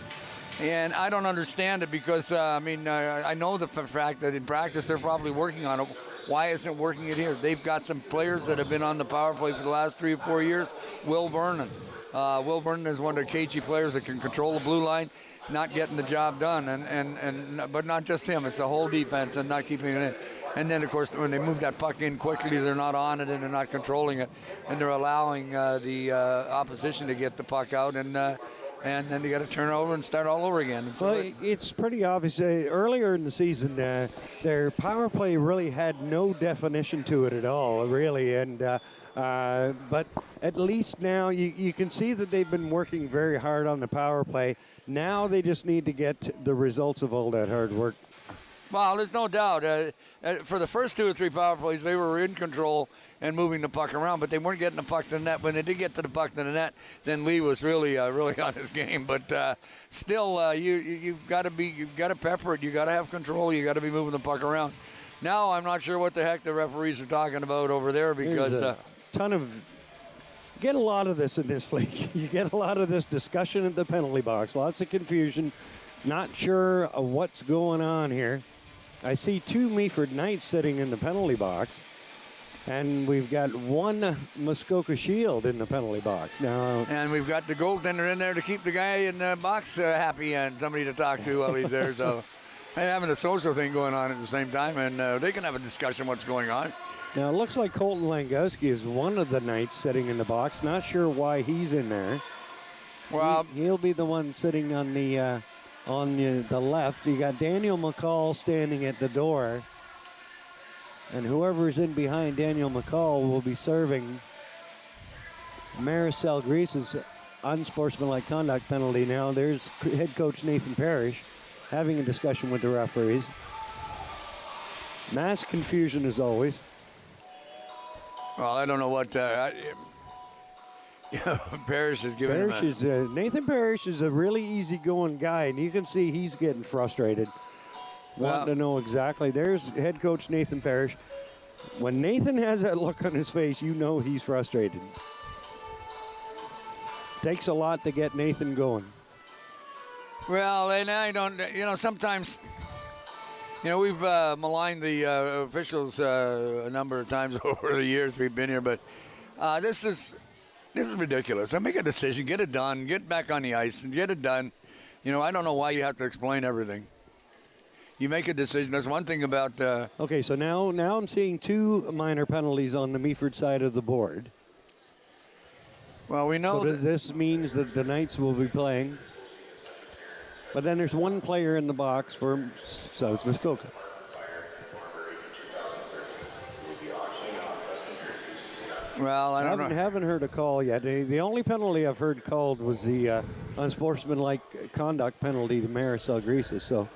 And I don't understand it because, I know the fact that in practice they're probably working on it. Why isn't it working it here? They've got some players that have been on the power play for the last 3 or 4 years. Will Vernon. Will Vernon is one of their cagey players that can control the blue line, not getting the job done. But not just him. It's the whole defense and not keeping it in. And then, of course, when they move that puck in quickly, they're not on it and they're not controlling it. And they're allowing the opposition to get the puck out. And then they got to turn over and start all over again. And so well, it's pretty obvious. Earlier in the season, their power play really had no definition to it at all, really. And but at least now you can see that they've been working very hard on the power play. Now they just need to get the results of all that hard work. Well, there's no doubt. For the first 2 or 3 power plays, they were in control and moving the puck around, but they weren't getting the puck to the net. When they did get to the puck to the net, then Lee was really on his game. But still, you've got to pepper it. You got to have control. You got to be moving the puck around. Now I'm not sure what the heck the referees are talking about over there because a ton of. Get a lot of this in this league. You get a lot of this discussion at the penalty box. Lots of confusion. Not sure what's going on here. I see 2 Meaford Knights sitting in the penalty box, and we've got 1 Muskoka Shield in the penalty box now. And we've got the goaltender in there to keep the guy in the box happy and somebody to talk to while he's there. So having a social thing going on at the same time, and they can have a discussion what's going on. Now, it looks like Colton Langowski is one of the Knights sitting in the box. Not sure why he's in there. Well, he'll be the one sitting on the left. You got Daniel McCall standing at the door. And whoever's in behind Daniel McCall will be serving Maricel Grease's unsportsmanlike conduct penalty. Now, there's head coach Nathan Parrish having a discussion with the referees. Mass confusion as always. Well, I don't know what Parrish is giving him. Nathan Parrish is a really easygoing guy, and you can see he's getting frustrated. Wanting to know exactly. There's head coach Nathan Parrish. When Nathan has that look on his face, you know he's frustrated. Takes a lot to get Nathan going. Well, and I don't, sometimes, we've maligned the officials a number of times over the years we've been here, but this is ridiculous. I make a decision, get it done, get back on the ice, and get it done. I don't know why you have to explain everything. You make a decision. There's one thing about. Okay, so now I'm seeing 2 minor penalties on the Meaford side of the board. Well, we know. So this means that the Knights will be playing. But then there's 1 player in the box for South Muskoka. Well, I haven't heard a call yet. The only penalty I've heard called was the unsportsmanlike conduct penalty to Maricel Greases. So.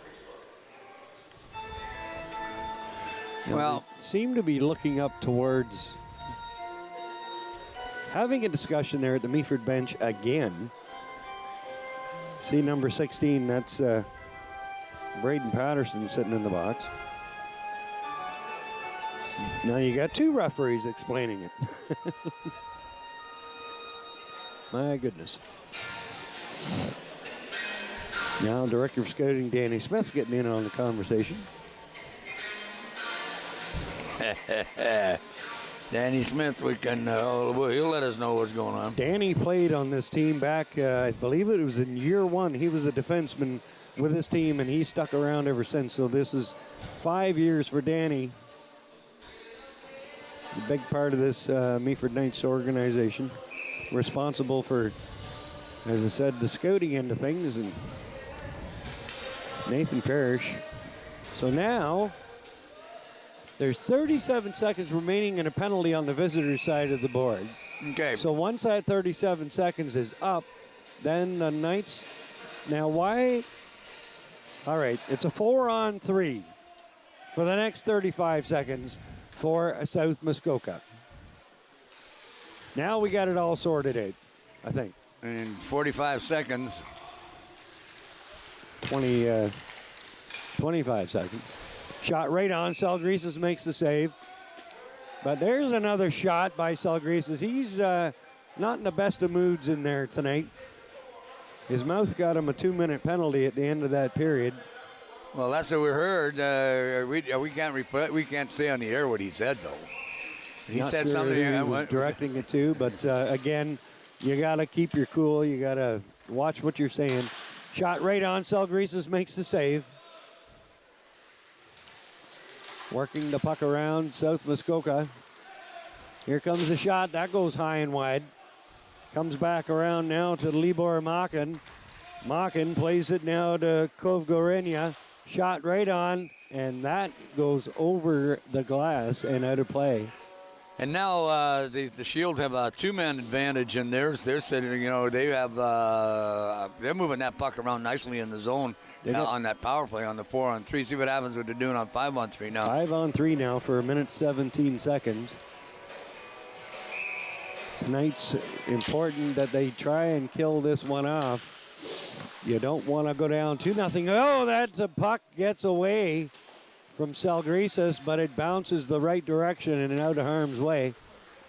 Well, they seem to be looking up towards having a discussion there at the Meaford bench again. See number 16, that's Braden Patterson sitting in the box. Now you got 2 referees explaining it. My goodness. Now Director of Scouting Danny Smith's getting in on the conversation. Danny Smith, we can, he'll let us know what's going on. Danny played on this team back, I believe it was in year 1. He was a defenseman with this team, and he stuck around ever since. So this is 5 years for Danny. A big part of this Meaford Knights organization. Responsible for, as I said, the scouting end of things, and Nathan Parrish. So now there's 37 seconds remaining in a penalty on the visitor side of the board. Okay. So once that 37 seconds is up, then the Knights. Now why? All right, it's a 4-on-3 for the next 35 seconds for South Muskoka. Now we got it all sorted out, I think. In 45 seconds. 25 seconds. Shot right on. Salgreses makes the save. But there's another shot by Salgreses. He's not in the best of moods in there tonight. His mouth got him a 2-minute penalty at the end of that period. Well, that's what we heard. We can't say on the air what he said, though. He said sure something. He was directing it to, but again, you got to keep your cool. You got to watch what you're saying. Shot right on. Salgreses makes the save. Working the puck around South Muskoka. Here comes the shot. That goes high and wide. Comes back around now to Libor Makin. Makin plays it now to Kovgorenia. Shot right on, and that goes over the glass and out of play. And now the Shield have a 2-man advantage, and they're sitting. They have they're moving that puck around nicely in the zone Now on that power play on the 4-on-3. See what happens what they're doing on 5-on-3 now. 5-on-3 now for a minute 17 seconds. Tonight's important that they try and kill this one off. You don't want to go down 2-0. Oh, that's a puck gets away from Salgrisas, but it bounces the right direction and out of harm's way.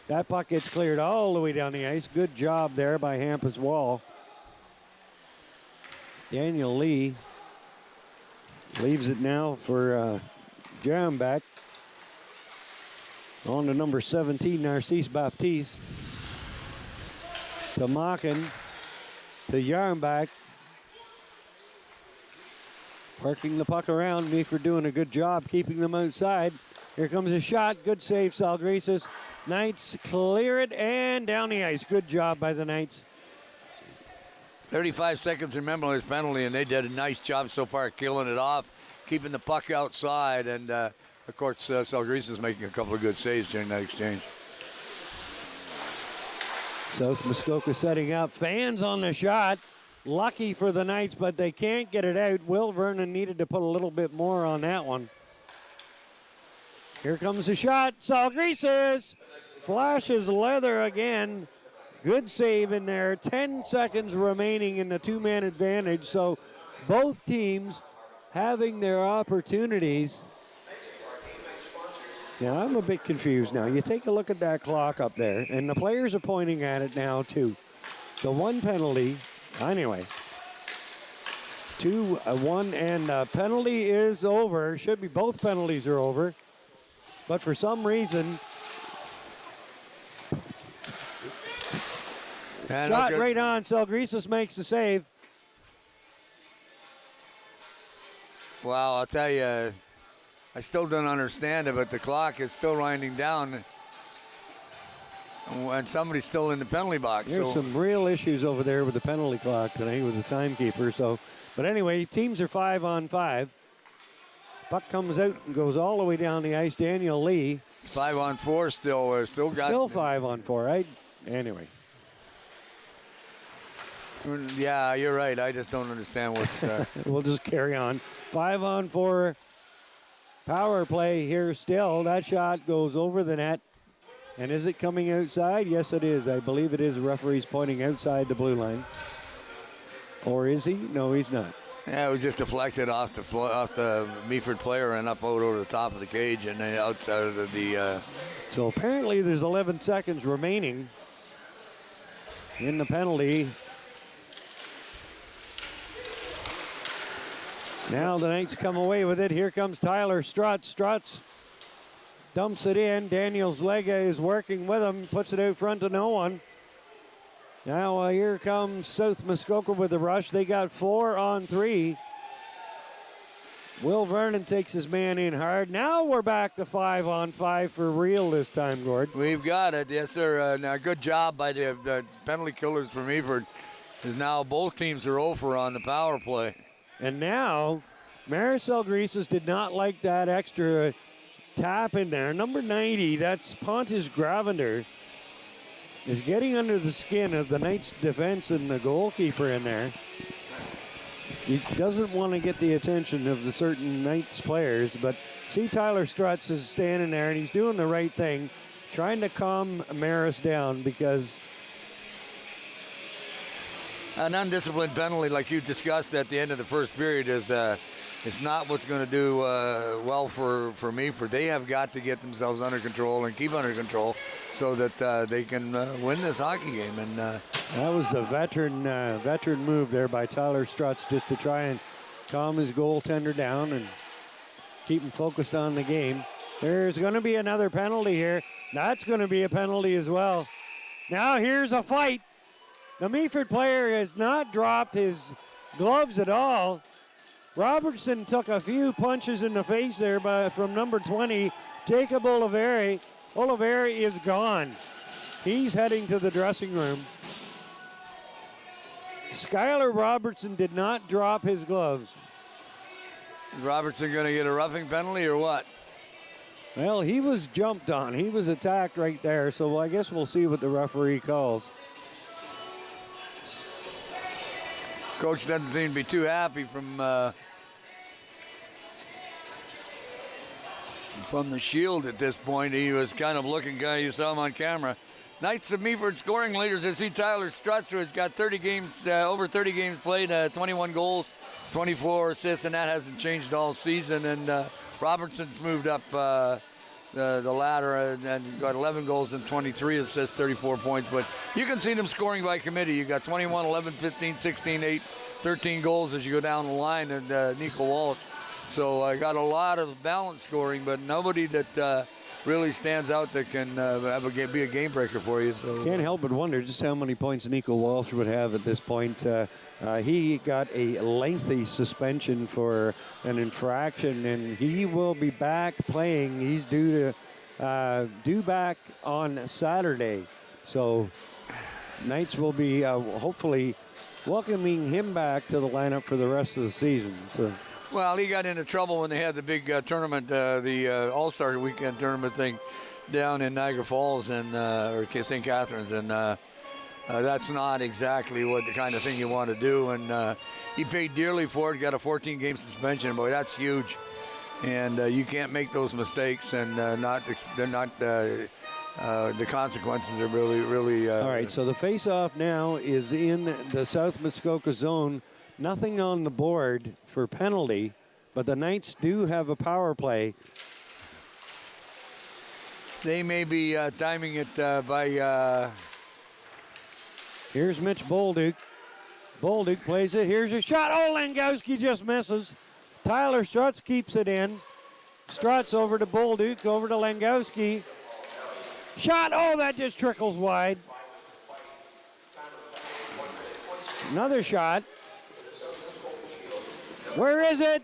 That puck gets cleared all the way down the ice. Good job there by Hampus Wall. Daniel Lee leaves it now for Jarnbach. On to number 17, Narcisse Baptiste. To Macken. To Jarnbach. Working the puck around. Meaford doing a good job keeping them outside. Here comes a shot. Good save, Salgrisas. Knights clear it and down the ice. Good job by the Knights. 35 seconds remaining this penalty, and they did a nice job so far killing it off, keeping the puck outside, and of course Salgrisas making a couple of good saves during that exchange. South Muskoka setting up. Fans on the shot. Lucky for the Knights, but they can't get it out. Will Vernon needed to put a little bit more on that one. Here comes the shot. Salgrisas flashes leather again. Good save in there. 10 seconds remaining in the two-man advantage. So both teams having their opportunities. Now, I'm a bit confused now. You take a look at that clock up there, and the players are pointing at it now, too. The one penalty, anyway. 2-1, and the penalty is over. Should be both penalties are over. But for some reason, shot right on. Salgrisas makes the save. Wow, I'll tell you, I still don't understand it, but the clock is still winding down, and somebody's still in the penalty box. There's some real issues over there with the penalty clock tonight with the timekeeper. So, but anyway, teams are 5-on-5. Puck comes out and goes all the way down the ice. Daniel Lee. It's 5-on-4 still. Still 5-on-4, right? Anyway. Yeah, you're right. I just don't understand what's. We'll just carry on. 5-on-4 power play here still. That shot goes over the net. And is it coming outside? Yes, it is. I believe it is. The referee's pointing outside the blue line. Or is he? No, he's not. Yeah, it was just deflected off the Meaford player and up over the top of the cage and then outside of the. So apparently there's 11 seconds remaining in the penalty. Now the Knights come away with it. Here comes Tyler Strutz. Strutz dumps it in. Daniels Lega is working with him. Puts it out front to no one. Now here comes South Muskoka with the rush. They got 4-on-3. Will Vernon takes his man in hard. Now we're back to 5-on-5 for real this time, Gord. We've got it. Yes, sir. Now, good job by the penalty killers from Meaford. Is now both teams are over on the power play. And now Maricel Grisas did not like that extra tap in there. Number 90, that's Pontus Gravender, is getting under the skin of the Knights defense and the goalkeeper in there. He doesn't want to get the attention of the certain Knights players, but see Tyler Strutz is standing there and he's doing the right thing, trying to calm Maris down because an undisciplined penalty like you discussed at the end of the first period is it's not what's going to do well for Meaford. They have got to get themselves under control and keep under control so that they can win this hockey game. And that was a veteran move there by Tyler Strutz just to try and calm his goaltender down and keep him focused on the game. There's going to be another penalty here. That's going to be a penalty as well. Now here's a fight. The Meaford player has not dropped his gloves at all. Robertson took a few punches in the face there from number 20, Jacob Oliveri. Oliveri is gone. He's heading to the dressing room. Skylar Robertson did not drop his gloves. Is Robertson going to get a roughing penalty or what? Well, he was jumped on. He was attacked right there, so I guess we'll see what the referee calls. Coach doesn't seem to be too happy from the Shield at this point. He was kind of looking, you saw him on camera. Knights of Meaford scoring leaders. I see Tyler Strutz, who has got 30 games, over 30 games played, 21 goals, 24 assists, and that hasn't changed all season. And Robertson's moved up the ladder and got 11 goals and 23 assists, 34 points. But you can see them scoring by committee. You got 21, 11, 15, 16, 8, 13 goals as you go down the line, and Nico Walsh. So I got a lot of balanced scoring, but nobody that really stands out that can be a game breaker for you. So can't help but wonder just how many points Nico Walsh would have at this point. He got a lengthy suspension for an infraction, and he will be back playing. He's due back on Saturday. So Knights will be hopefully welcoming him back to the lineup for the rest of the season. So. Well, he got into trouble when they had the big tournament, the All-Star Weekend tournament thing down in Niagara Falls or St. Catharines, and that's not exactly what the kind of thing you want to do. And he paid dearly for it, got a 14-game suspension. Boy, that's huge. And you can't make those mistakes, and the consequences are really. All right, so the face-off now is in the South Muskoka zone. Nothing on the board for penalty, but the Knights do have a power play. They may be timing it by... Here's Mitch Bolduc. Bolduc plays it. Here's a shot. Oh, Langowski just misses. Tyler Strutz keeps it in. Strutz over to Bolduc, over to Langowski. Shot. Oh, that just trickles wide. Another shot. Where is it?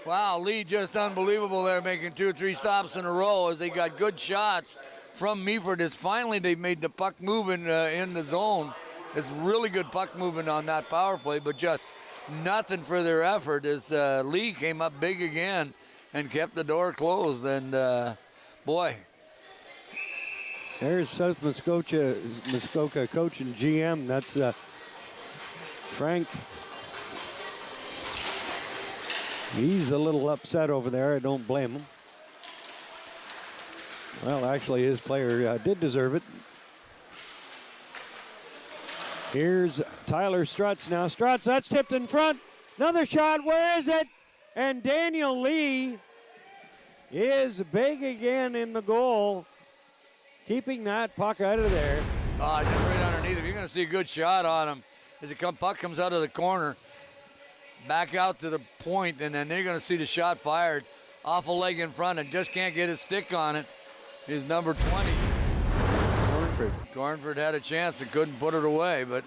Wow, Lee just unbelievable there, making 2 or 3 stops in a row as they got good shots from Meaford. As finally they made the puck moving in the zone. It's really good puck movement on that power play, but just nothing for their effort as Lee came up big again and kept the door closed. And boy. There's South Muskoka coach and GM. That's Frank. He's a little upset over there. I don't blame him. Well, actually, his player did deserve it. Here's Tyler Strutz now. Strutz, that's tipped in front. Another shot. Where is it? And Daniel Lee is big again in the goal, keeping that puck out of there. Just right underneath him. You're going to see a good shot on him as the puck comes out of the corner. Back out to the point, and then they're going to see the shot fired off a leg in front and just can't get his stick on it. Is number 20. Cornford had a chance and couldn't put it away, but.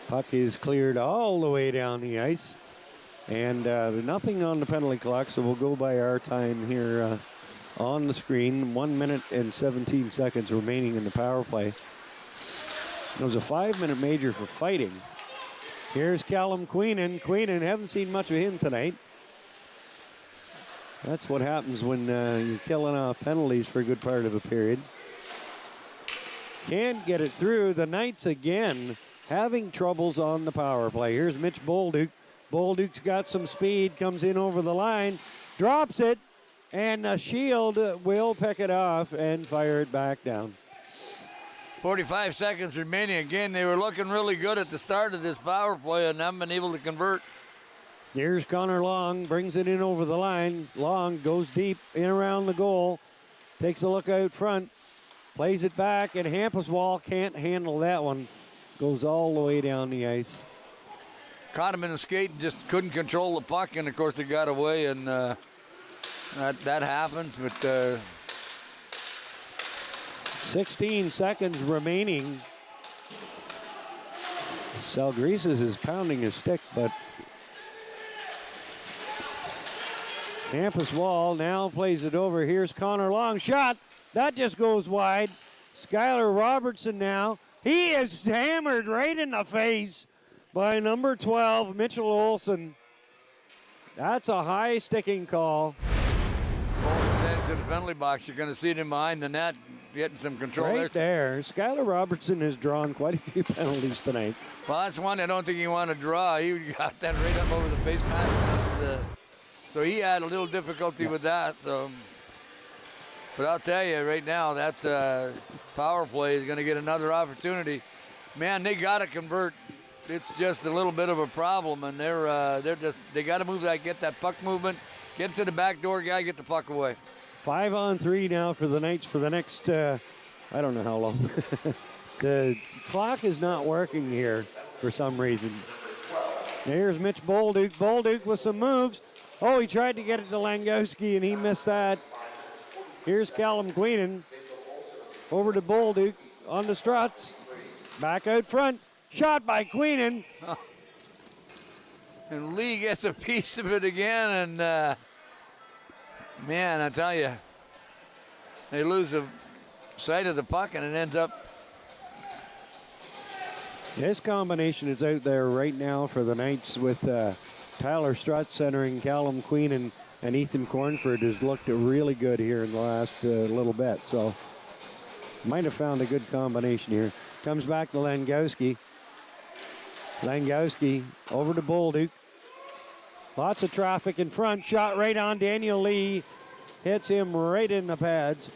Puck is cleared all the way down the ice. And nothing on the penalty clock, so we'll go by our time here on the screen. 1 minute and 17 seconds remaining in the power play. It was a 5-minute major for fighting. Here's Callum Queenan. Queenan, haven't seen much of him tonight. That's what happens when you're killing off penalties for a good part of a period. Can't get it through. The Knights again having troubles on the power play. Here's Mitch Bolduc. Bolduc's got some speed, comes in over the line, drops it, and Shield will pick it off and fire it back down. 45 seconds remaining. Again, they were looking really good at the start of this power play and haven't been able to convert. Here's Connor Long, brings it in over the line. Long goes deep in around the goal, takes a look out front, plays it back, and Hampuswall can't handle that one. Goes all the way down the ice. Caught him in the skate and just couldn't control the puck, and of course it got away, and that happens, but 16 seconds remaining. Salgrises is pounding his stick, but Hampuswall now plays it over. Here's Connor Long. Shot. That just goes wide. Skylar Robertson now. He is hammered right in the face by number 12, Mitchell Olsen. That's a high sticking call. Olsen heading to the penalty box. You're going to see it in behind the net. getting some control Right there. Skylar Robertson has drawn quite a few penalties tonight. Well, that's one I don't think he wanted to draw. He got that right up over the face mask. So he had a little difficulty with that. So, but I'll tell you right now, that power play is going to get another opportunity. Man, they got to convert. It's just a little bit of a problem, and they got to move that, get that puck movement, get to the back door guy, get the puck away. 5-on-3 now for the Knights for the next, I don't know how long. The clock is not working here for some reason. Here's Mitch Bolduc. Bolduc with some moves. Oh, he tried to get it to Langowski, and he missed that. Here's Callum Queenan. Over to Bolduc on the struts. Back out front. Shot by Queenan. And Lee gets a piece of it again, and man, I tell you, they lose the sight of the puck, and it ends up. This combination is out there right now for the Knights with Tyler Strutt centering Callum Queenan, and Ethan Cornford has looked really good here in the last little bit. So might have found a good combination here. Comes back to Langowski. Langowski over to Bolduc. Lots of traffic in front. Shot right on Daniel Lee. Hits him right in the pads.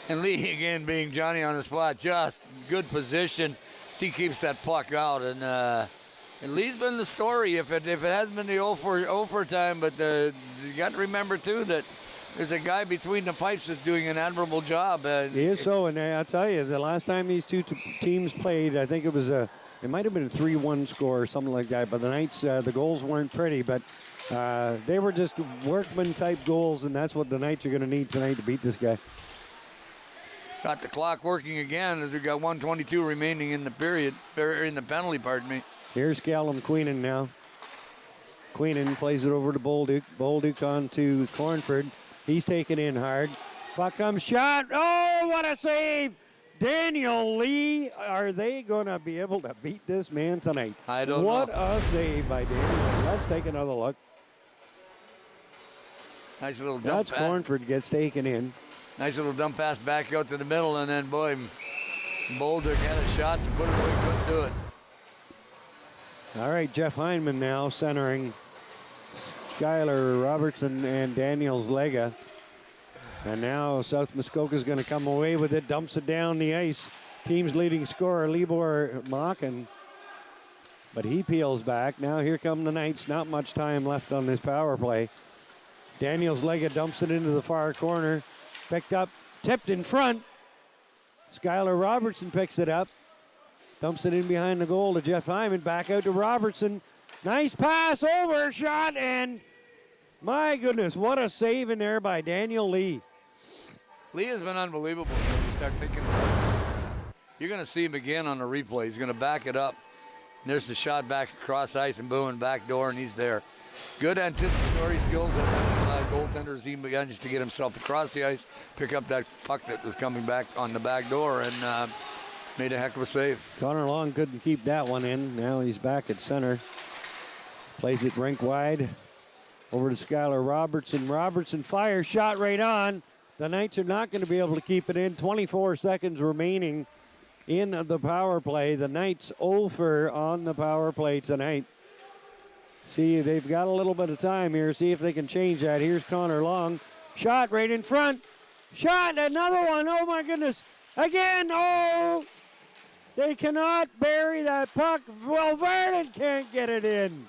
And Lee again being Johnny on the spot. Just good position. He keeps that puck out. And Lee's been the story if it hasn't been the 0 for time. But you got to remember, too, that there's a guy between the pipes that's doing an admirable job. He is so. And I'll tell you, the last time these two teams played, I think it was it might have been a 3-1 score or something like that. But the Knights, the goals weren't pretty, but they were just workman-type goals, and that's what the Knights are going to need tonight to beat this guy. Got the clock working again as we got 1:22 remaining in the period, or in the penalty, pardon me. Here's Callum Queenan now. Queenan plays it over to Bolduc. Bolduc on to Cornford. He's taken in hard. Puck comes, shot. Oh, what a save! Daniel Lee, are they going to be able to beat this man tonight? I don't know. What a save by Daniel Lee. Let's take another look. Nice little dump That's pass. Cornford gets taken in. Nice little dump pass back out to the middle, and then, boy, Bolduc had a shot to put it away, couldn't do it. All right, Jeff Hyndman now centering Skylar Robertson and Daniels Lega. And now South Muskoka is going to come away with it, dumps it down the ice. Team's leading scorer, Libor Makin. But he peels back. Now here come the Knights. Not much time left on this power play. Daniels Lega dumps it into the far corner. Picked up, tipped in front. Skylar Robertson picks it up. Dumps it in behind the goal to Jeff Hyman. Back out to Robertson. Nice pass over, shot, and my goodness, what a save in there by Daniel Lee. Lee has been unbelievable. When you start thinking about it. You're going to see him again on the replay. He's going to back it up. And there's the shot back across ice and boom, and back door, and he's there. Good anticipatory skills on that goaltender as he manages to get himself across the ice, pick up that puck that was coming back on the back door, and made a heck of a save. Connor Long couldn't keep that one in. Now he's back at center. Plays it rink wide. Over to Skylar Robertson. Robertson fires, shot right on. The Knights are not going to be able to keep it in. 24 seconds remaining in the power play. The Knights 0 for on the power play tonight. See, they've got a little bit of time here. See if they can change that. Here's Connor Long. Shot right in front. Shot, another one. Oh, my goodness. Again, oh. They cannot bury that puck. Well, Vernon can't get it in.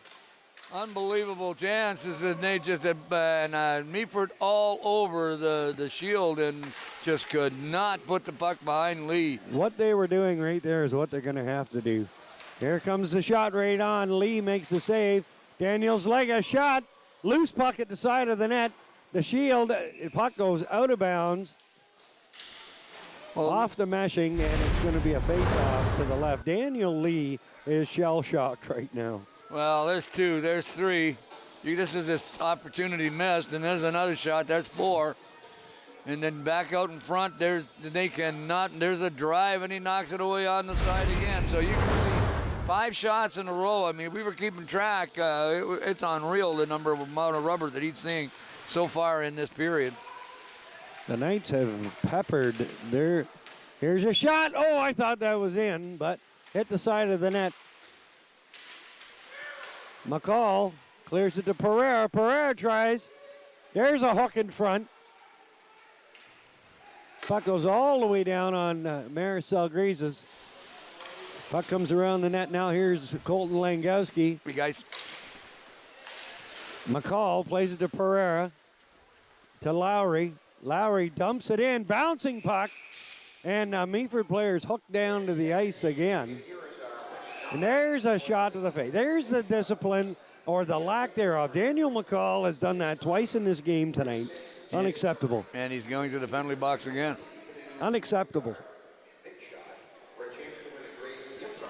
Unbelievable chances, and they just Meaford all over the shield and just could not put the puck behind Lee. What they were doing right there is what they're going to have to do. Here comes the shot right on. Lee makes the save. Daniels Lega shot. Loose puck at the side of the net. The shield, puck goes out of bounds. Off the meshing, and it's going to be a face-off to the left. Daniel Lee is shell-shocked right now. Well, there's two, there's three. This is this opportunity missed, and there's another shot. That's 4. And then back out in front, there's a drive, and he knocks it away on the side again. So you can see 5 shots in a row. I mean, we were keeping track. It's unreal the amount of rubber that he's seeing so far in this period. The Knights have peppered their. Here's a shot. Oh, I thought that was in, but hit the side of the net. McCall clears it to Pereira. Pereira tries. There's a hook in front. Puck goes all the way down on Maricel Griezes. Puck comes around the net now. Here's Colton Langowski. Hey, guys. McCall plays it to Pereira. To Lowry. Lowry dumps it in. Bouncing puck. And Meaford players hooked down to the ice again. And there's a shot to the face. There's the discipline or the lack thereof. Daniel McCall has done that twice in this game tonight. Unacceptable. And he's going to the penalty box again. Unacceptable.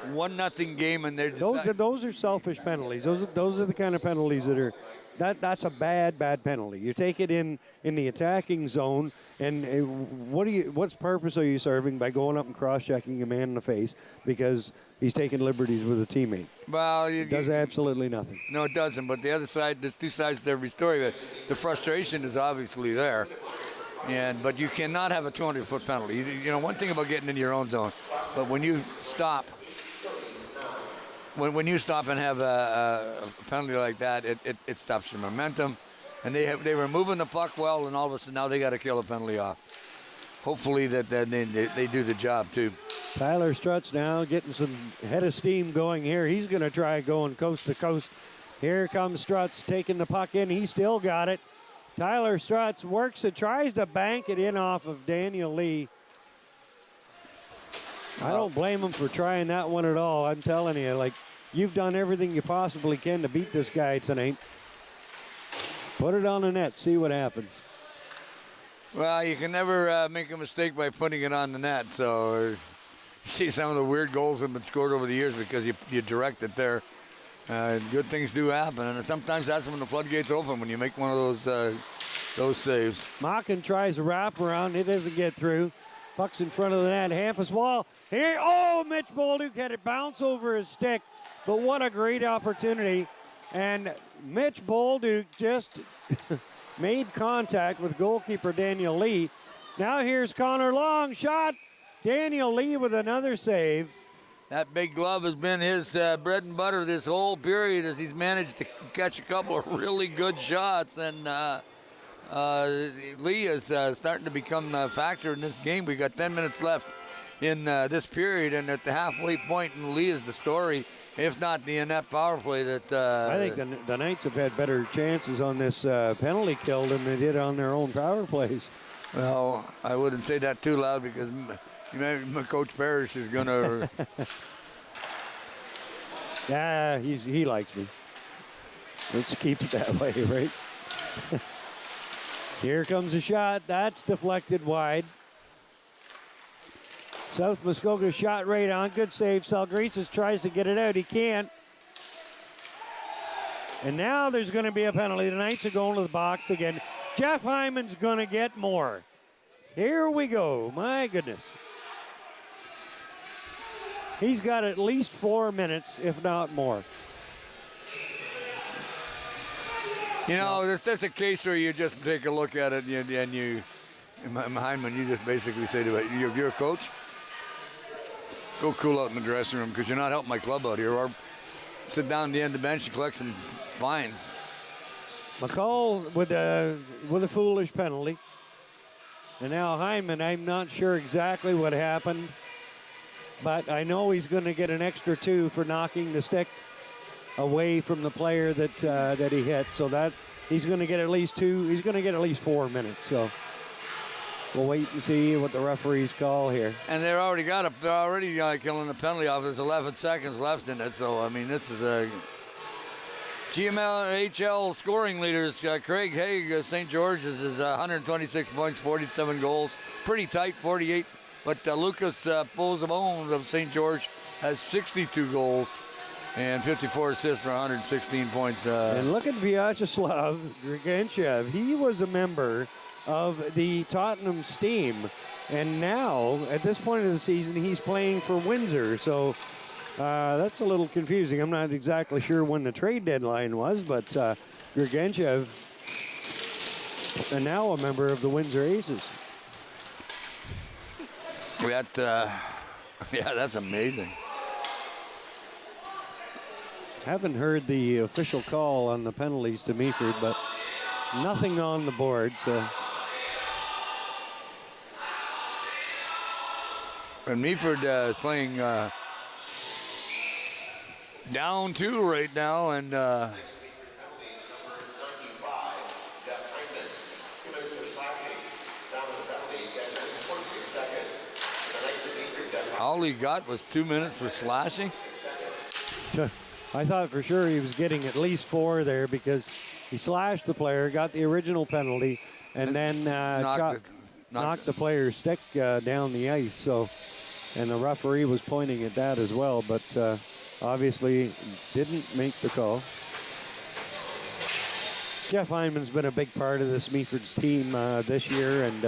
1-0 game, and they're those are selfish penalties. Those are the kind of penalties that are that's a bad penalty. You take it in the attacking zone, and what's purpose are you serving by going up and cross-checking a man in the face because he's taking liberties with a teammate? Well, it does absolutely nothing. No, it doesn't. But the other side, there's two sides to every story. The frustration is obviously there, but you cannot have a 200-foot penalty. You know, one thing about getting in your own zone, but when you stop. When you stop and have a penalty like that, it stops your momentum. And they were moving the puck well, and all of a sudden now they got to kill a penalty off. Hopefully that they do the job too. Tyler Strutz now getting some head of steam going here. He's going to try going coast to coast. Here comes Strutz taking the puck in. He still got it. Tyler Strutz works it, tries to bank it in off of Daniel Lee. I don't blame him for trying that one at all. I'm telling you, like, you've done everything you possibly can to beat this guy tonight. Put it on the net, see what happens. Well, you can never make a mistake by putting it on the net. So you see some of the weird goals that have been scored over the years because you direct it there. Good things do happen, and sometimes that's when the floodgates open, when you make one of those saves. Mockin tries a wraparound. It doesn't get through. Puck's in front of the net. Hampus Wall. Here, oh, Mitch Bolduc had it bounce over his stick. But what a great opportunity. And Mitch Bolduc just made contact with goalkeeper Daniel Lee. Now here's Connor Long. Shot. Daniel Lee with another save. That big glove has been his bread and butter this whole period as he's managed to catch a couple of really good shots. And Lee is starting to become a factor in this game. We got 10 minutes left in this period, and at the halfway point, and Lee is the story, if not the inept power play that. I think the Knights have had better chances on this penalty kill than they did on their own power plays. Well, I wouldn't say that too loud because Coach Parrish is going to. Yeah, he likes me. Let's keep it that way, right? Here comes a shot. That's deflected wide. South Muskoka shot right on. Good save. Salgrises tries to get it out. He can't. And now there's going to be a penalty. The Knights are going to the box again. Jeff Hyman's going to get more. Here we go. My goodness. He's got at least 4 minutes, if not more. You know, there's a case where you just take a look at it and you Hyman, you just basically say to it, if you're a coach, go cool out in the dressing room because you're not helping my club out here, or sit down at the end of the bench and collect some fines. McCall with a foolish penalty. And now Hyman, I'm not sure exactly what happened, but I know he's going to get an extra 2 for knocking the stick away from the player that he hit. So that he's going to get at least 2. He's going to get at least 4 minutes. So we'll wait and see what the referees call here. And they're already killing the penalty off. There's 11 seconds left in it. So I mean, this is a GMHL scoring leaders. Craig Haig, St. George's is 126 points, 47 goals. Pretty tight, 48. But Lucas Pozamone of St. George has 62 goals and 54 assists for 116 points. And look at Vyacheslav Grigentchev. He was a member of the Tottenham Steam. And now, at this point of the season, he's playing for Windsor. So that's a little confusing. I'm not exactly sure when the trade deadline was, but Grigentchev, and now a member of the Windsor Aces. Yeah, that's amazing. Haven't heard the official call on the penalties to Meaford, but nothing on the board. So. And Meaford is playing down 2 right now, and all he got was 2 minutes for slashing. I thought for sure he was getting at least 4 there because he slashed the player, got the original penalty, and then knocked the player's stick down the ice. So, and the referee was pointing at that as well, but obviously didn't make the call. Jeff Hyman's been a big part of this Meaford's team this year, and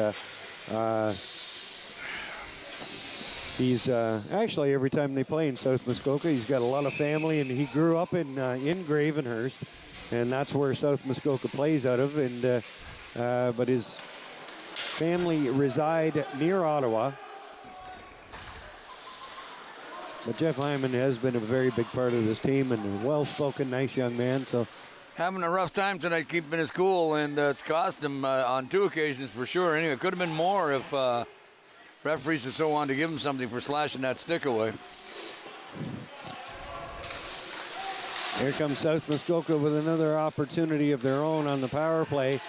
he's actually every time they play in South Muskoka, he's got a lot of family, and he grew up in Gravenhurst, and that's where South Muskoka plays out of. And but his family reside near Ottawa. But Jeff Hyman has been a very big part of this team, and a well-spoken, nice young man. So having a rough time tonight keeping his cool, and it's cost him on 2 occasions for sure. Anyway, it could have been more if referees had so wanted to give him something for slashing that stick away. Here comes South Muskoka with another opportunity of their own on the power play.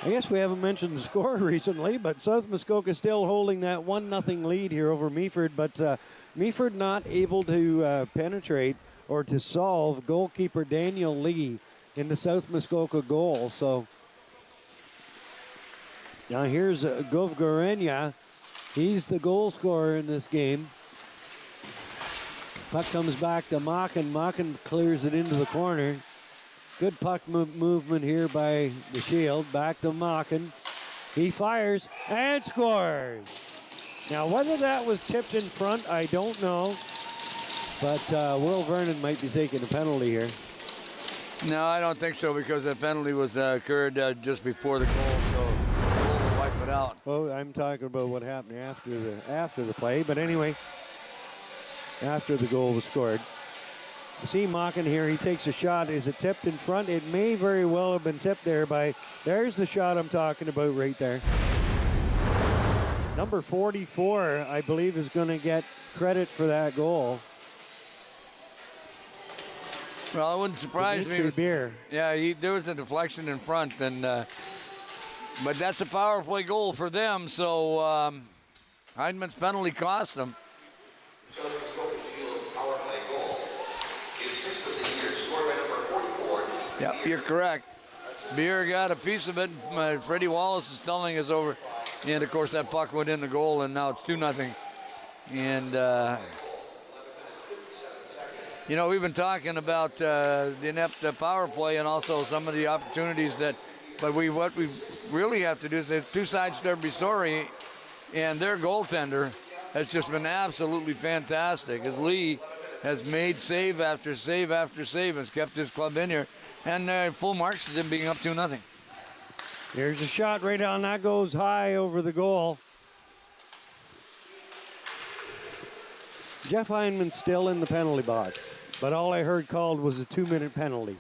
I guess we haven't mentioned the score recently, but South Muskoka still holding that 1-0 lead here over Meaford, but Meaford not able to penetrate or to solve goalkeeper Daniel Lee in the South Muskoka goal. So now here's Gov Gorenya. He's the goal scorer in this game. Puck comes back to Macken. Macken clears it into the corner. Good puck movement here by the Shield. Back to Macken. He fires and scores. Now, whether that was tipped in front, I don't know. But Will Vernon might be taking a penalty here. No, I don't think so, because that penalty was occurred just before the goal, so we'll wipe it out. Well, I'm talking about what happened after the play. But anyway, after the goal was scored. You see Macken here, he takes a shot. Is it tipped in front? It may very well have been tipped there by, there's the shot I'm talking about right there. Number 44, I believe, is going to get credit for that goal. Well, it wouldn't surprise me. Beer. Yeah, there was a deflection in front, and but that's a power play goal for them, so Heineman's penalty cost them. Yep, you're correct. Beer got a piece of it. Freddie Wallace is telling us over. And, of course, that puck went in the goal, and now it's 2-0. And, you know, we've been talking about the inept power play and also some of the opportunities that, but what we really have to do is there's 2 sides to every story, and their goaltender has just been absolutely fantastic, as Lee has made save after save after save, has kept his club in here. And full marks to them being up 2-0. There's a shot right on. That goes high over the goal. Jeff Hyman still in the penalty box, but all I heard called was a 2-minute penalty.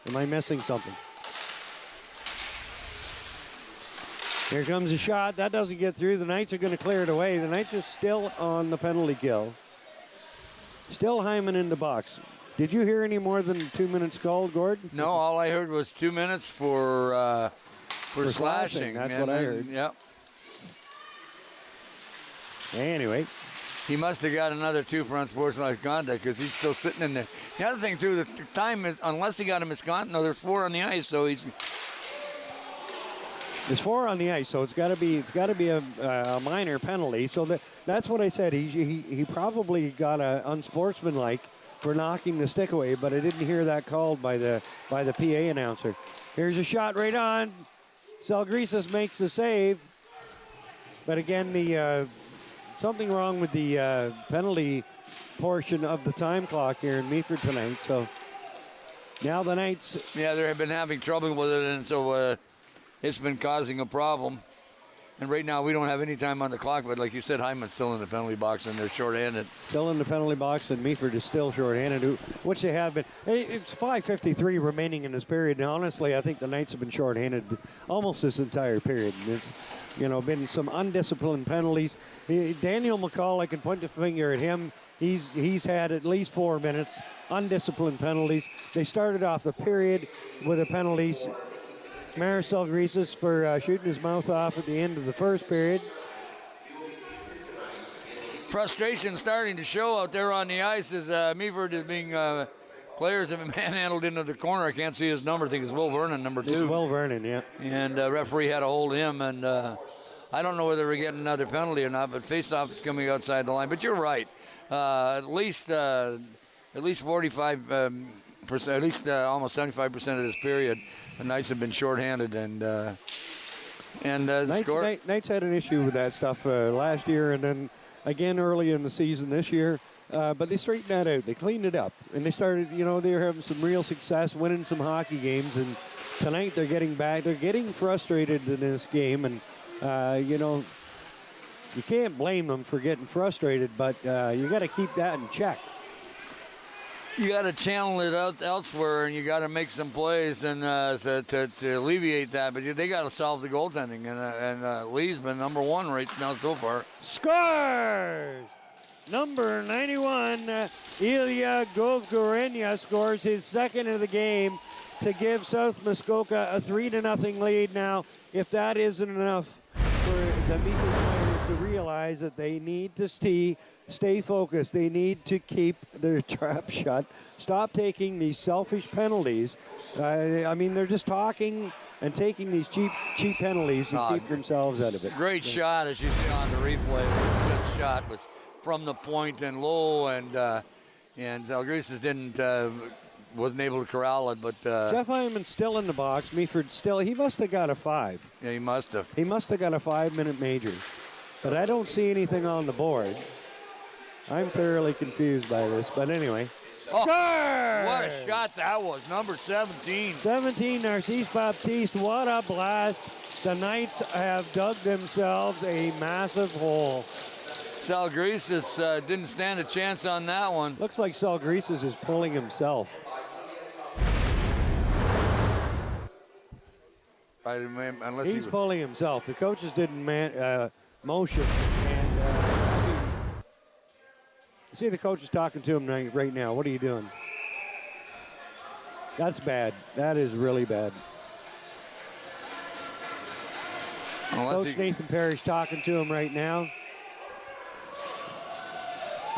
Am I missing something? Here comes a shot. That doesn't get through. The Knights are going to clear it away. The Knights are still on the penalty kill. Still Hyman in the box. Did you hear any more than 2 minutes called, Gordon? No, all I heard was 2 minutes for slashing. That's what I heard. Yep. Anyway. He must have got another 2 for unsportsmanlike conduct because he's still sitting in there. The other thing, too, the time is, unless he got a misconduct, no, there's 4 on the ice, so he's... There's 4 on the ice, so it's got to be a minor penalty. So that's what I said. He probably got a unsportsmanlike for knocking the stick away, but I didn't hear that called by the PA announcer. Here's a shot right on. Salgrisas makes the save, but again, the something wrong with the penalty portion of the time clock here in Meaford tonight. So now the Knights. Yeah, they've been having trouble with it, and so it's been causing a problem. And right now we don't have any time on the clock, but like you said, Hyman's still in the penalty box and they're shorthanded. Still in the penalty box, and Meaford is still shorthanded, which they have been. It's 5:53 remaining in this period, and honestly, I think the Knights have been shorthanded almost this entire period. There's, been some undisciplined penalties. Daniel McCall, I can point the finger at him. He's had at least 4 minutes, undisciplined penalties. They started off the period with the penalties. Maricel Greases for shooting his mouth off at the end of the first period. Frustration starting to show out there on the ice as Meaford is being players have been manhandled into the corner. I can't see his number. I think it's Will Vernon, number 2. It's Will Vernon, yeah. And referee had a hold of him, and I don't know whether we're getting another penalty or not, but face-off is coming outside the line. But you're right. At least 45%, at least almost 75% of this period, the Knights have been shorthanded, and Knights had an issue with that stuff last year, and then again early in the season this year. But they straightened that out. They cleaned it up, and they started. They were having some real success, winning some hockey games, and tonight they're getting back. They're getting frustrated in this game, and you can't blame them for getting frustrated, but you got to keep that in check. You got to channel it out elsewhere, and you got to make some plays and to alleviate that. But they got to solve the goaltending, and Lee's been number 1 right now so far. Scores! Number 91, Ilya Govgorenya scores his second of the game to give South Muskoka a 3-0 lead. Now, if that isn't enough for the Meaford players to realize that they need to stay focused. They need to keep their trap shut. Stop taking these selfish penalties. They're just talking and taking these cheap penalties to keep themselves out of it. Great shot, as you see on the replay. This shot was from the point and low, and Zalgrisas wasn't able to corral it. But Jeff Hyman's still in the box. Meaford still. He must have got a 5. Yeah, he must have. He must have got a 5-minute major. But I don't see anything on the board. I'm thoroughly confused by this, but anyway. Oh, Score! what a shot that was, number 17. 17, Narcisse Baptiste, what a blast. The Knights have dug themselves a massive hole. Zalgrisas didn't stand a chance on that one. Looks like Zalgrisas is pulling himself. Unless He's pulling himself. The coaches didn't motion. And see the coach is talking to him right now. What are you doing? That's bad. That is really bad. Coach Nathan Parrish talking to him right now.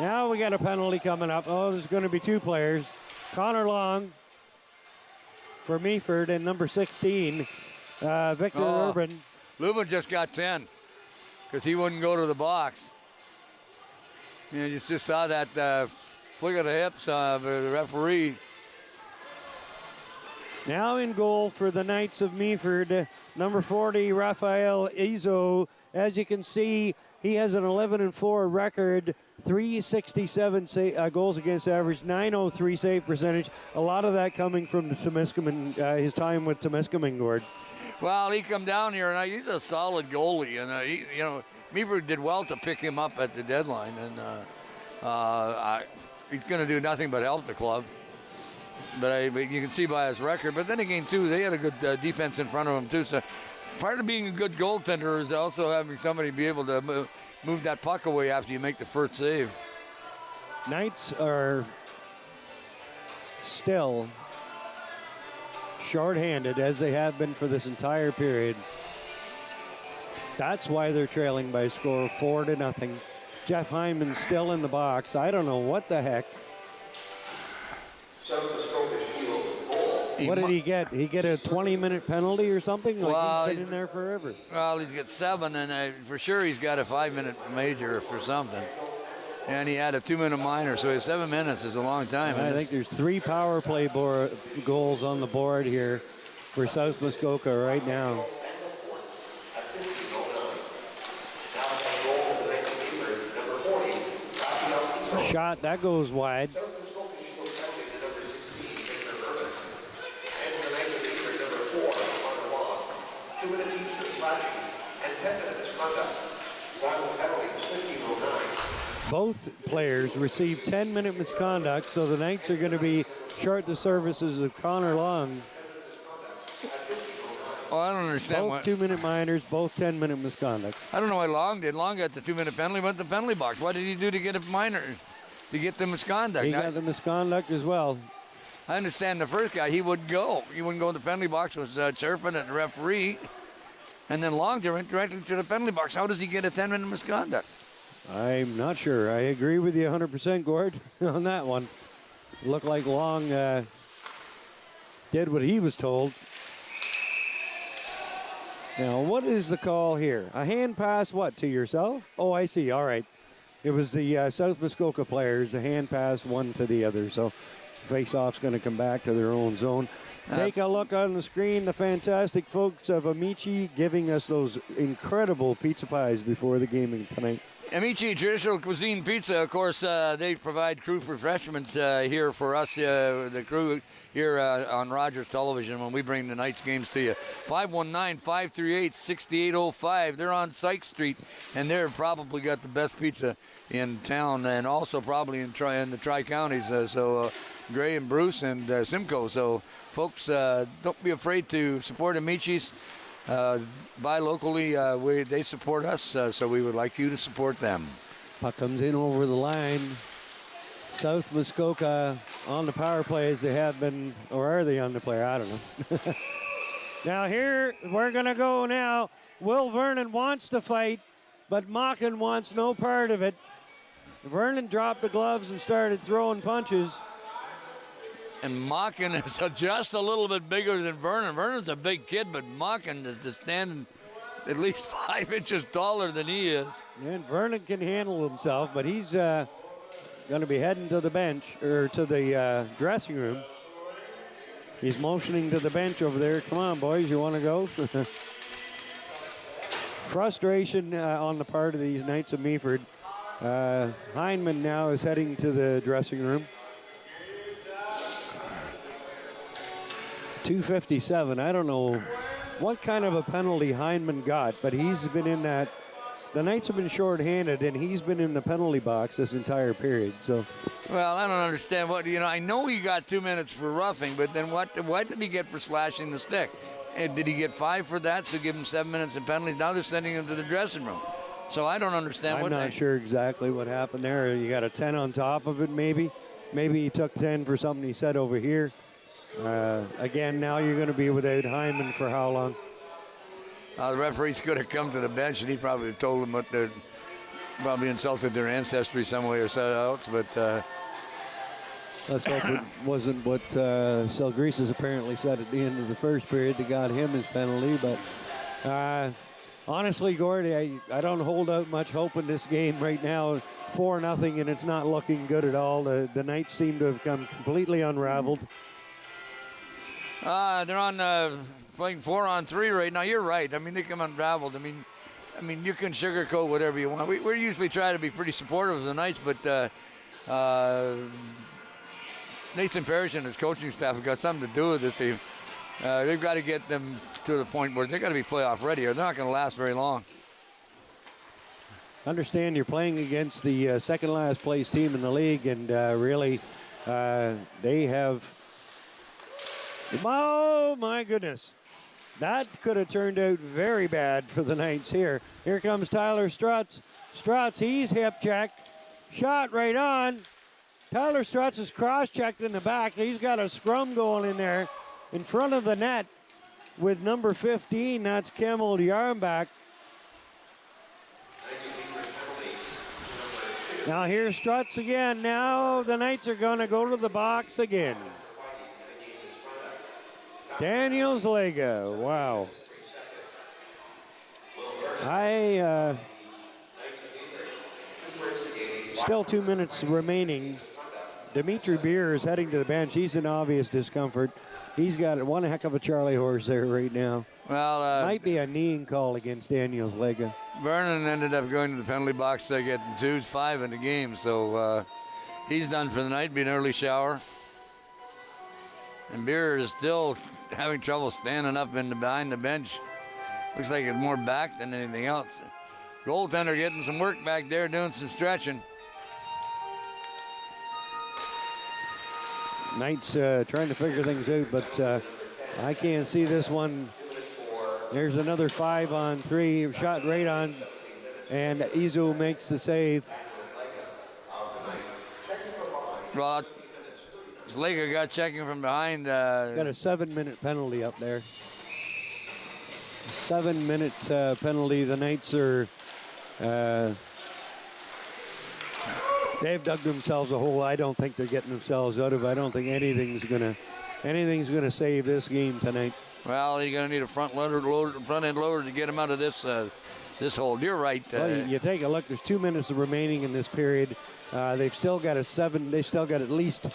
Now we got a penalty coming up. Oh, there's going to be 2 players. Connor Long for Meaford and number 16, Victor Urban. Lubin just got 10 because he wouldn't go to the box. You just saw that flick of the hips of the referee. Now in goal for the Knights of Meaford, number 40, Rafael Izzo. As you can see, he has an 11-4 record, 367 goals against average, 903 save percentage. A lot of that coming from the Temiskaming, his time with Temiskaming, Gord. Well, he come down here, and he's a solid goalie, and Meaford did well to pick him up at the deadline, and he's going to do nothing but help the club. But you can see by his record. But then again, too, they had a good defense in front of him, too. So part of being a good goaltender is also having somebody be able to move that puck away after you make the first save. Knights are still shorthanded, as they have been for this entire period. That's why they're trailing by a score of 4-0. Jeff Hyman still in the box. I don't know what the heck. What did he get? He get a 20-minute penalty or something? Like he's been in there forever. Well, he's got 7, and for sure he's got a 5-minute major for something. And he had a 2-minute minor, so 7 minutes is a long time. I think there's 3 power play goals on the board here for South Muskoka right now. Shot, that goes wide. Both players received 10-minute misconduct, so the Knights are going to be short the services of Connor Long. Oh, I don't understand Both 2-minute minors, both 10-minute misconduct. I don't know why Long did. Long got the 2-minute penalty, went to the penalty box. What did he do to get a minor, to get the misconduct? He got the misconduct as well. I understand the first guy, he wouldn't go. He wouldn't go in the penalty box, was chirping at the referee. And then Long went directly to the penalty box. How does he get a 10-minute misconduct? I'm not sure. I agree with you 100%, Gord, on that one. Looked like Long did what he was told. Now, what is the call here? A hand pass, what, to yourself? Oh, I see. All right. It was the South Muskoka players. A hand pass, one to the other. So face-off's going to come back to their own zone. Take a look on the screen. The fantastic folks of Amici giving us those incredible pizza pies before the game tonight. Amici Traditional Cuisine Pizza, of course, they provide crew refreshments here for us, the crew here on Rogers Television when we bring the Knights games to you. 519-538-6805. They're on Sykes Street, and they're probably got the best pizza in town, and also probably in the Tri-Counties. So Gray and Bruce and Simcoe. So, folks, don't be afraid to support Amici's. Buy locally, they support us, so we would like you to support them. Puck comes in over the line. South Muskoka on the power play as they have been, or are they on the play? I don't know. Now here, we're going to go now. Will Vernon wants to fight, but Mockin wants no part of it. Vernon dropped the gloves and started throwing punches. And Mockin is just a little bit bigger than Vernon. Vernon's a big kid, but Mockin is just standing at least 5 inches taller than he is. And Vernon can handle himself, but he's going to be heading to the bench, or to the dressing room. He's motioning to the bench over there. Come on, boys, you want to go? Frustration on the part of these Knights of Meaford. Heineman now is heading to the dressing room. 2:57. I don't know what kind of a penalty Heineman got, but he's been in that. The Knights have been shorthanded, and he's been in the penalty box this entire period. So, well, I don't understand what I know he got 2 minutes for roughing, but then what did he get for slashing the stick? And did he get 5 for that? So give him 7 minutes in penalties. Now they're sending him to the dressing room. So I don't understand. I'm not sure exactly what happened there. You got a 10 on top of it, maybe. Maybe he took 10 for something he said over here. Again, now you're going to be without Hyman for how long? The referees could have come to the bench, and he probably told them what they probably insulted their ancestry some way or so else. But let's hope it wasn't what Selgreases apparently said at the end of the first period that got him his penalty. But honestly, Gordy, I don't hold out much hope in this game right now. 4-0, and it's not looking good at all. The Knights seem to have come completely unraveled. They're on playing 4-on-3 right now. You're right. I mean, they come unraveled. I mean, you can sugarcoat whatever you want. We usually try to be pretty supportive of the Knights, but Nathan Parrish and his coaching staff have got something to do with this. They've got to get them to the point where they've got to be playoff ready, or they're not going to last very long. Understand you're playing against the second last place team in the league, and really they have. Oh, my goodness. That could have turned out very bad for the Knights here. Here comes Tyler Strutz. Strutz, he's hip-checked. Shot right on. Tyler Strutz is cross-checked in the back. He's got a scrum going in there in front of the net with number 15. That's Kemmel Yarmbach. Now here's Strutz again. Now the Knights are going to go to the box again. Daniels Lega, wow. Still 2 minutes remaining. Dimitri Beer is heading to the bench. He's in obvious discomfort. He's got one heck of a Charlie horse there right now. Well, might be a kneeing call against Daniels Lega. Vernon ended up going to the penalty box to get 2-5 in the game, so he's done for the night. Be an early shower. And Beer is still having trouble standing up behind the bench. Looks like it's more back than anything else. Goaltender getting some work back there, doing some stretching. Knights trying to figure things out, but I can't see this one. There's another 5-on-3 shot right on, and Izo makes the save. Well, Slager got checking from behind. Got a 7-minute penalty up there. 7-minute penalty. The Knights are they've dug themselves a hole. I don't think they're getting themselves out of. I don't think anything's gonna save this game tonight. Well, you're gonna need a front end loader to get them out of this hole. You're right. Well, you take a look. There's 2 minutes remaining in this period. They've still got They've still got at least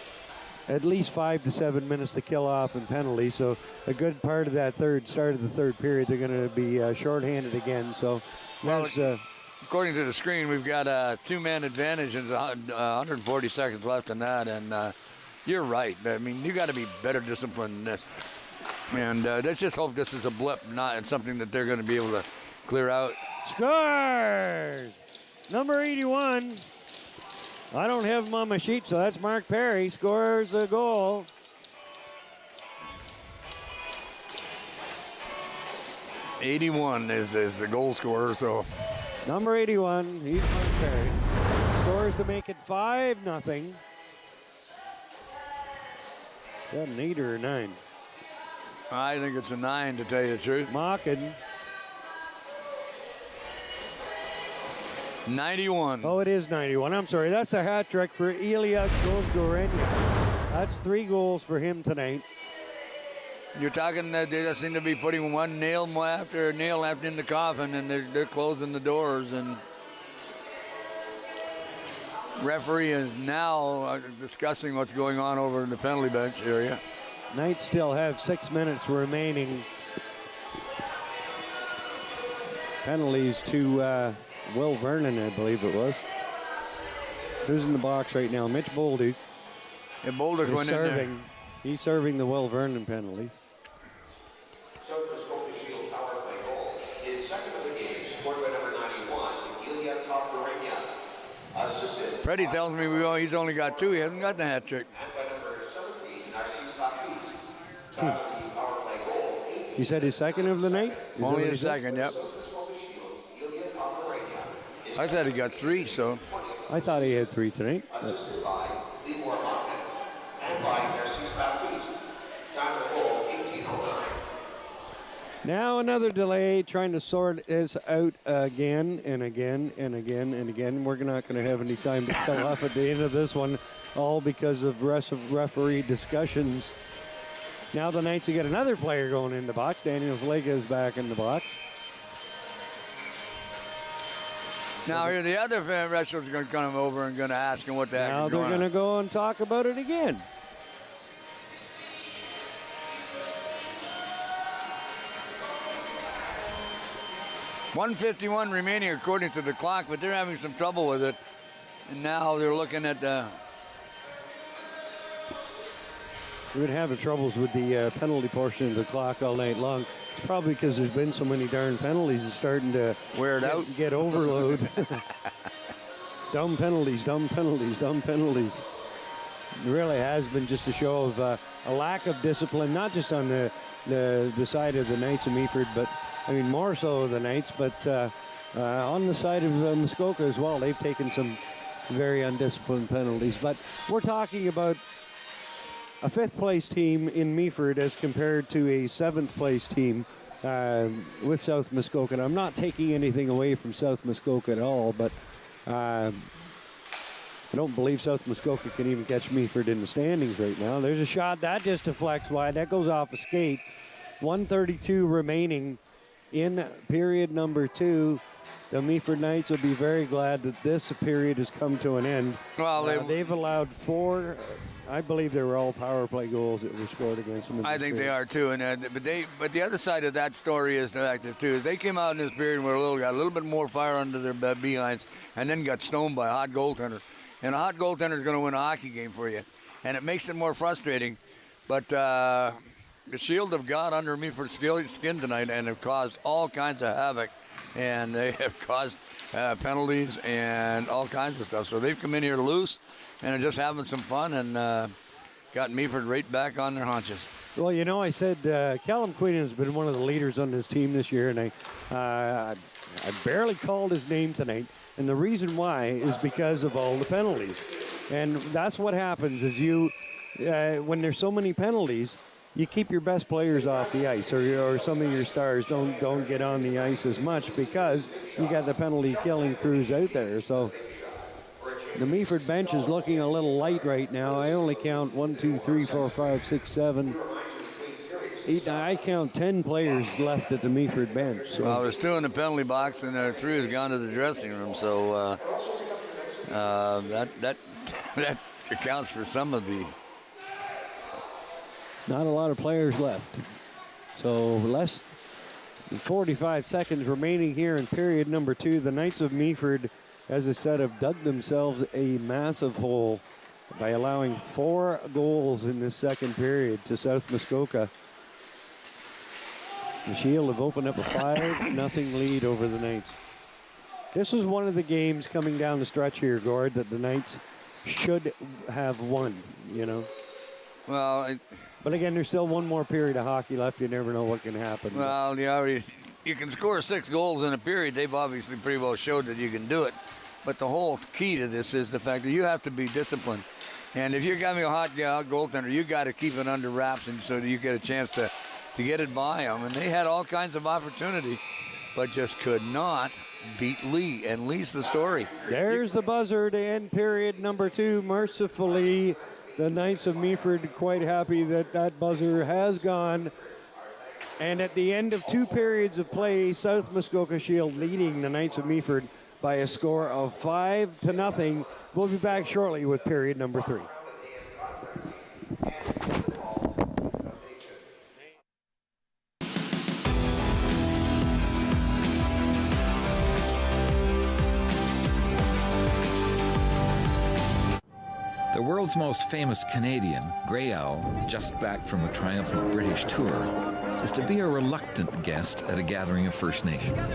5 to 7 minutes to kill off in penalties. So a good part of that start of the third period, they're going to be shorthanded again. So according to the screen, we've got a 2-man advantage and 140 seconds left in that. And you're right. I mean, you got to be better disciplined than this. And let's just hope this is a blip, not something that they're going to be able to clear out. Scores! Number 81. I don't have him on my sheet, so that's Mark Perry. Scores a goal. '81 is the goal scorer, so. Number 81, he's Mark Perry. Scores to make it 5-0. Is that an 8 or a 9? I think it's a 9, to tell you the truth. Mockin. 91. Oh, it is 91. I'm sorry. That's a hat trick for Ilya Gozgorenya. That's 3 goals for him tonight. You're talking that they just seem to be putting one nail after nail after in the coffin, and they're closing the doors. And referee is now discussing what's going on over in the penalty bench area. Knights still have 6 minutes remaining. Penalties to Will Vernon, I believe it was. Who's in the box right now? Mitch Bolduc. Yeah, Bolduc went in there. He's serving the Will Vernon penalties. Freddie tells me he's only got 2. He hasn't got the hat trick. He said his second of the night? Only his second, yep. I said he got 3, so. I thought he had 3 tonight. Now another delay, trying to sort this out again and again and again and again. We're not going to have any time to kill off at the end of this one, all because of referee discussions. Now the Knights will get another player going in the box. Daniel Slager is back in the box. Now here the other wrestlers are going to come over and going to ask him what the heck Now is they're going going to on. go and talk about it again. .151 remaining according to the clock, but they're having some trouble with it. And now they're looking at the... We've been having troubles with the penalty portion of the clock all night long. It's probably because there's been so many darn penalties, it's starting to wear it out, get overload. Dumb penalties, dumb penalties, dumb penalties. It really has been just a show of a lack of discipline, not just on the side of the Knights of Meaford, but I mean more so the Knights, but on the side of Muskoka as well. They've taken some very undisciplined penalties. But we're talking about a 5th place team in Meaford as compared to a 7th place team with South Muskoka. And I'm not taking anything away from South Muskoka at all, but I don't believe South Muskoka can even catch Meaford in the standings right now. There's a shot that just deflects wide. That goes off a skate. 1:32 remaining in period number 2. The Meaford Knights will be very glad that this period has come to an end. Well, they've allowed 4. I believe they were all power play goals that were scored against them. I think they are too, and but the other side of that story is the fact is they came out in this period where got a little bit more fire under their behinds, and then got stoned by a hot goaltender. And a hot goaltender is going to win a hockey game for you, and it makes it more frustrating. But the Shield have got under Meaford's skin tonight and have caused all kinds of havoc. And they have caused penalties and all kinds of stuff. So they've come in here loose and are just having some fun and got Meaford right back on their haunches. Well, you know, I said Callum Queen has been one of the leaders on this team this year, and I barely called his name tonight. And the reason why is because of all the penalties. And that's what happens is when there's so many penalties, you keep your best players off the ice, or some of your stars don't get on the ice as much because you got the penalty killing crews out there. So the Meaford bench is looking a little light right now. I only count 1, 2, 3, 4, 5, 6, 7, 8. I count 10 players left at the Meaford bench. So. Well, there's 2 in the penalty box, and 3 has gone to the dressing room. So that accounts for some of the. Not a lot of players left. So less than 45 seconds remaining here in period number 2. The Knights of Meaford, as I said, have dug themselves a massive hole by allowing 4 goals in this second period to South Muskoka. The Shield have opened up a 5-0 lead over the Knights. This is one of the games coming down the stretch here, Gord, that the Knights should have won, you know. Well, but again, there's still one more period of hockey left. You never know what can happen. Well, you can score 6 goals in a period. They've obviously pretty well showed that you can do it. But the whole key to this is the fact that you have to be disciplined. And if you're having a hot goaltender, you got to keep it under wraps, and so that you get a chance to get it by them. And they had all kinds of opportunity, but just could not beat Lee. And Lee's the story. There's the buzzer to end period number 2. Mercifully, the Knights of Meaford quite happy that buzzer has gone. And at the end of 2 periods of play, South Muskoka Shield leading the Knights of Meaford by a score of 5-0. We'll be back shortly with period number 3. The world's most famous Canadian, Grey Owl, just back from a triumphant British tour, is to be a reluctant guest at a gathering of First Nations.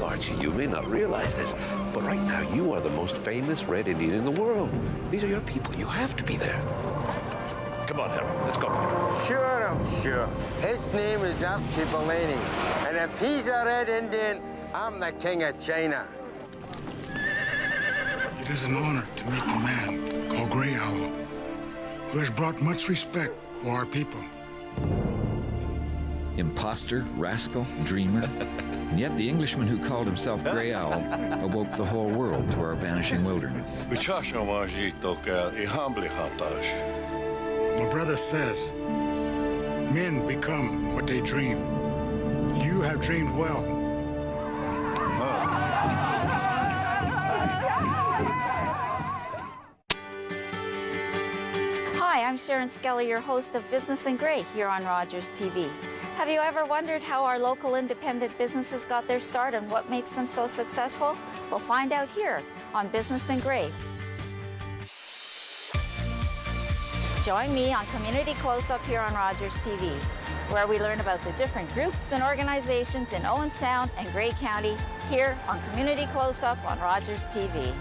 Archie, you may not realize this, but right now you are the most famous Red Indian in the world. These are your people. You have to be there. Come on, Harold, let's go. Sure, I'm sure. His name is Archie Bellini, and if he's a Red Indian, I'm the king of China. It is an honor to meet the man called Grey Owl, who has brought much respect for our people. Imposter, rascal, dreamer, and yet the Englishman who called himself Grey Owl awoke the whole world to our vanishing wilderness. My brother says, men become what they dream. You have dreamed well. Hi, I'm Sharon Skelly, your host of Business in Grey here on Rogers TV. Have you ever wondered how our local independent businesses got their start and what makes them so successful? We'll find out here on Business in Grey. Join me on Community Close-Up here on Rogers TV, where we learn about the different groups and organizations in Owen Sound and Grey County here on Community Close-Up on Rogers TV.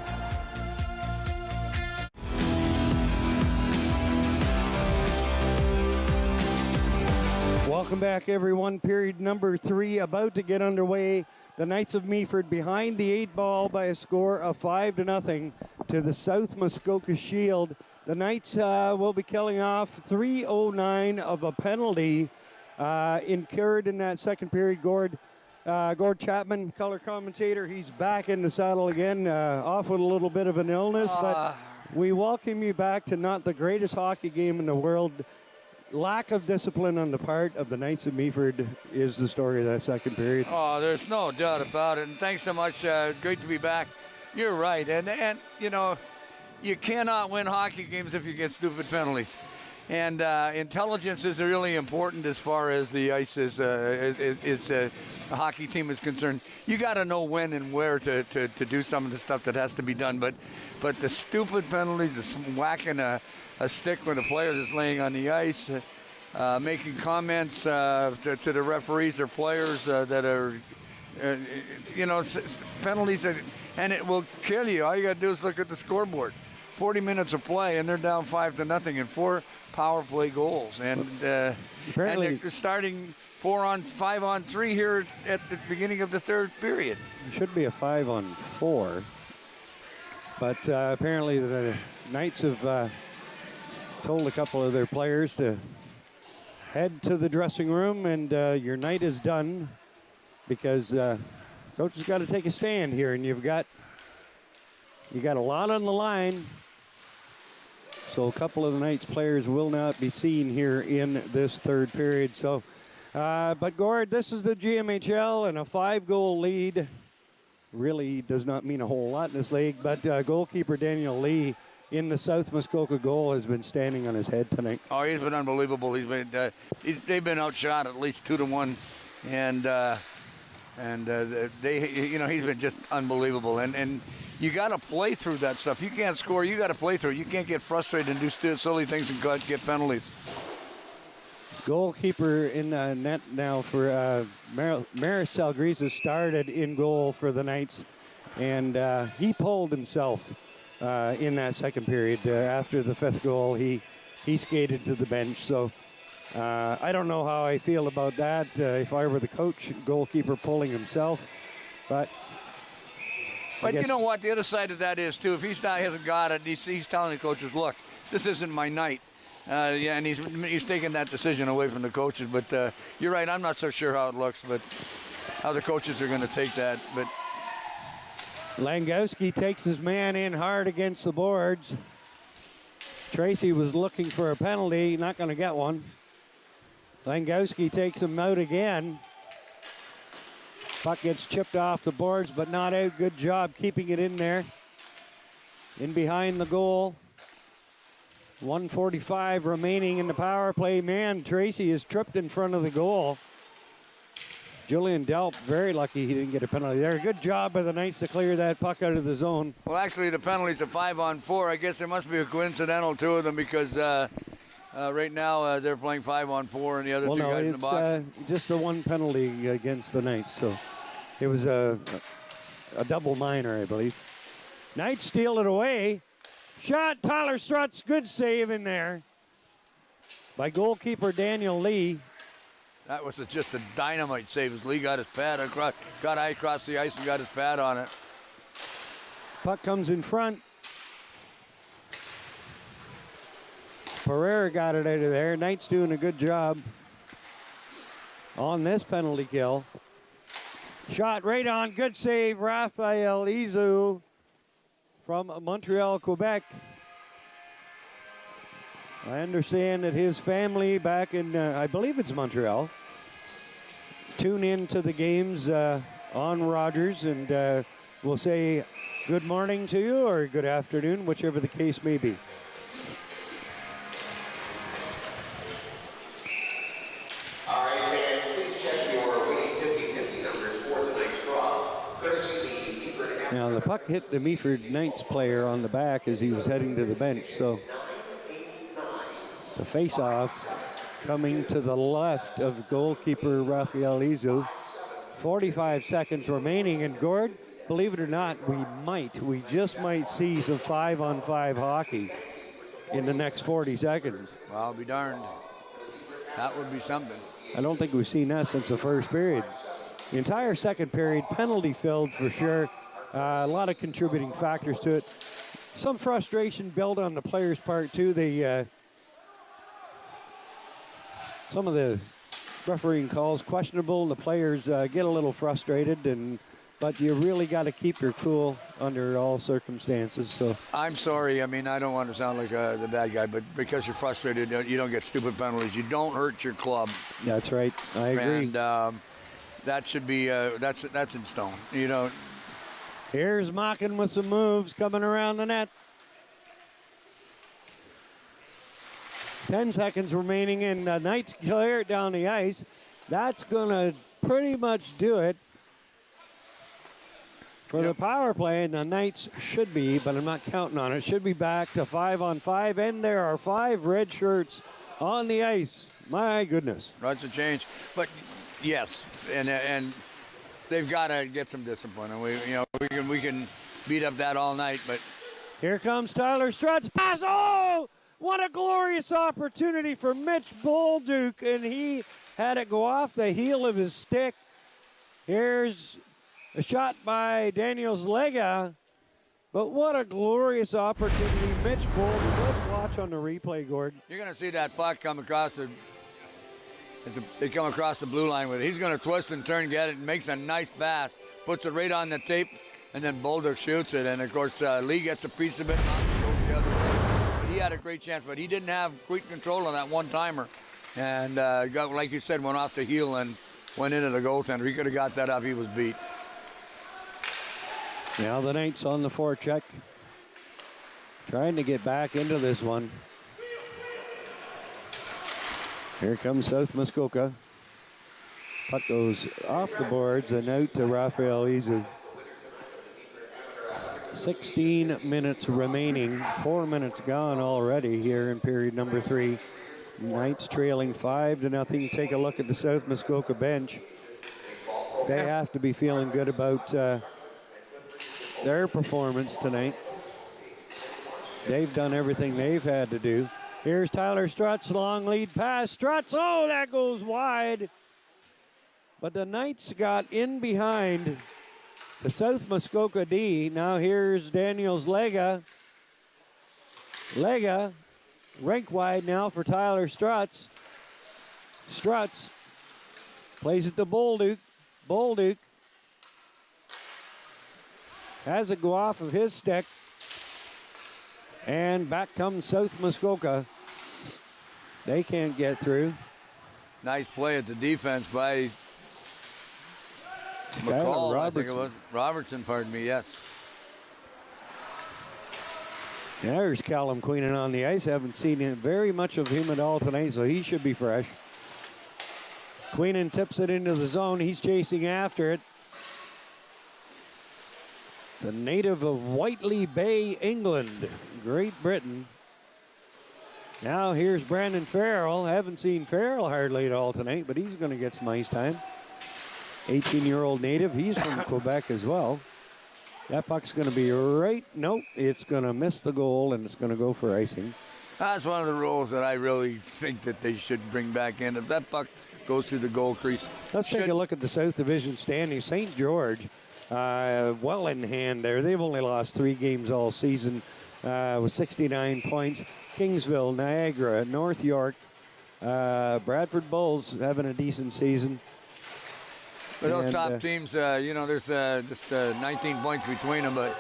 Welcome back, everyone. Period number 3 about to get underway. The Knights of Meaford behind the 8 ball by a score of 5-0 to the South Muskoka Shield. The Knights will be killing off 3:09 of a penalty incurred in that second period. Gord Chapman, color commentator, he's back in the saddle again, off with a little bit of an illness, but we welcome you back to not the greatest hockey game in the world. Lack of discipline on the part of the Knights of Meaford is the story of that second period. Oh, there's no doubt about it. And thanks so much. It's great to be back. You're right. And you know, you cannot win hockey games if you get stupid penalties. And intelligence is really important as far as the ice is a hockey team is concerned. You got to know when and where to do some of the stuff that has to be done. But the stupid penalties, the whacking a stick when a player is laying on the ice, making comments to the referees or players that are, penalties, and it will kill you. All you got to do is look at the scoreboard. 40 minutes of play, and they're down 5-0, and 4 power play goals. And they're starting 5-on-3 here at the beginning of the third period. It should be a 5-on-4. But apparently the Knights have told a couple of their players to head to the dressing room, and your night is done because coach has got to take a stand here, and you got a lot on the line. So a couple of the Knights players will not be seen here in this third period. So, but Gord, this is the GMHL, and a 5-goal lead really does not mean a whole lot in this league. But goalkeeper Daniel Lee in the South Muskoka goal has been standing on his head tonight. Oh, he's been unbelievable. He's been they've been outshot at least 2-1, and he's been just unbelievable. And you got to play through that stuff. You can't score. You got to play through it. You can't get frustrated and do silly things and get penalties. Goalkeeper in the net now for Maricel Griesa started in goal for the Knights, and he pulled himself in that second period. After the 5th goal, he skated to the bench. So I don't know how I feel about that. If I were the coach, goalkeeper pulling himself, but you know what? The other side of that is, too, if he hasn't got it, he's telling the coaches, look, this isn't my night. And he's taking that decision away from the coaches. But you're right, I'm not so sure how it looks, but how the coaches are going to take that. But Langowski takes his man in hard against the boards. Tracy was looking for a penalty, not going to get one. Langowski takes him out again. Puck gets chipped off the boards, but not out. Good job keeping it in there. In behind the goal. 1:45 remaining in the power play. Man, Tracy is tripped in front of the goal. Julian Delp, very lucky he didn't get a penalty there. Good job by the Knights to clear that puck out of the zone. Well, actually, the penalty's a 5-on-4. I guess there must be a coincidental two of them because right now they're playing 5-on-4 and the other two guys in the box. Just the one penalty against the Knights, so it was a double minor, I believe. Knights steal it away. Shot, Tyler Strutz, good save in there by goalkeeper Daniel Lee. That was just a dynamite save as Lee got his pad across, got across the ice and got his pad on it. Puck comes in front. Pereira got it out of there. Knights doing a good job on this penalty kill. Shot right on, good save, Raphael Izu from Montreal, Quebec. I understand that his family back in, I believe it's Montreal, tune in to the games on Rogers, and we'll say good morning to you or good afternoon, whichever the case may be. All right, fans, please check your winning 50-50 numbers for tonight's draw. Courtesy of the Meaford. Now the puck hit the Meaford Knights player on the back as he was heading to the bench, so the face-off coming to the left of goalkeeper Raphael Izu. 45 seconds remaining, and Gord, believe it or not, we just might see some 5-on-5 hockey in the next 40 seconds. Well, I'll be darned. That would be something. I don't think we've seen that since the first period. The entire second period, penalty-filled for sure. A lot of contributing factors to it. Some frustration built on the players' part, too. Some of the refereeing calls questionable. The players get a little frustrated, but you really got to keep your cool under all circumstances. So I'm sorry. I mean, I don't want to sound like the bad guy, but because you're frustrated, you don't get stupid penalties. You don't hurt your club. That's right. I agree. And that should be that's in stone. You know. Here's Mockin with some moves coming around the net. 10 seconds remaining, and the Knights clear it down the ice. That's going to pretty much do it for the power play, and the Knights should be, but I'm not counting on it, should be back to 5-on-5, and there are 5 red shirts on the ice. My goodness. Runs a change. But, yes, and they've got to get some discipline. And we can beat up that all night, but here comes Tyler Strutt's pass. Oh, what a glorious opportunity for Mitch Bolduc, and he had it go off the heel of his stick. Here's a shot by Daniel Zlega, but what a glorious opportunity. Mitch Bolduc, let's watch on the replay, Gordon. you're going to see that puck come across they come across the blue line with it. He's going to twist and turn, get it, and makes a nice pass, puts it right on the tape, and then Bolduc shoots it. And, of course, Lee gets a piece of it and goes the other way. But he had a great chance, but he didn't have great control on that one-timer. And, got, like you said, went off the heel and went into the goaltender. He could have got that up. He was beat. Now the Knights on the forecheck, trying to get back into this one. Here comes South Muskoka. Puck goes off the boards and out to Rafael Izu. 16 minutes remaining, 4 minutes gone already here in period number 3. Knights trailing 5-0. Take a look at the South Muskoka bench. They have to be feeling good about their performance tonight. They've done everything they've had to do. Here's Tyler Strutt's long lead pass. Strutt's, oh, that goes wide. But the Knights got in behind the South Muskoka D. Now here's Daniels Lega. Lega, rink wide now for Tyler Struts. Struts plays it to Bolduc. Bolduc has it go off of his stick. And back comes South Muskoka. They can't get through. Nice play at the defense by McCall, I think it was. Robertson, pardon me, yes. Yeah, there's Callum Queenan on the ice. Haven't seen very much of him at all tonight, so he should be fresh. Queenan tips it into the zone. He's chasing after it. The native of Whiteley Bay, England, Great Britain. Now here's Brandon Farrell. Haven't seen Farrell hardly at all tonight, but he's going to get some ice time. 18-year-old native. He's from Quebec as well. That puck's going to be right. Nope, it's going to miss the goal, and it's going to go for icing. That's one of the rules that I really think that they should bring back in. If that puck goes through the goal crease. Let's take a look at the South Division standings. St. George, well in hand there. They've only lost 3 games all season with 69 points. Kingsville, Niagara, North York, Bradford Bulls having a decent season. But those top teams, there's just 19 points between them, but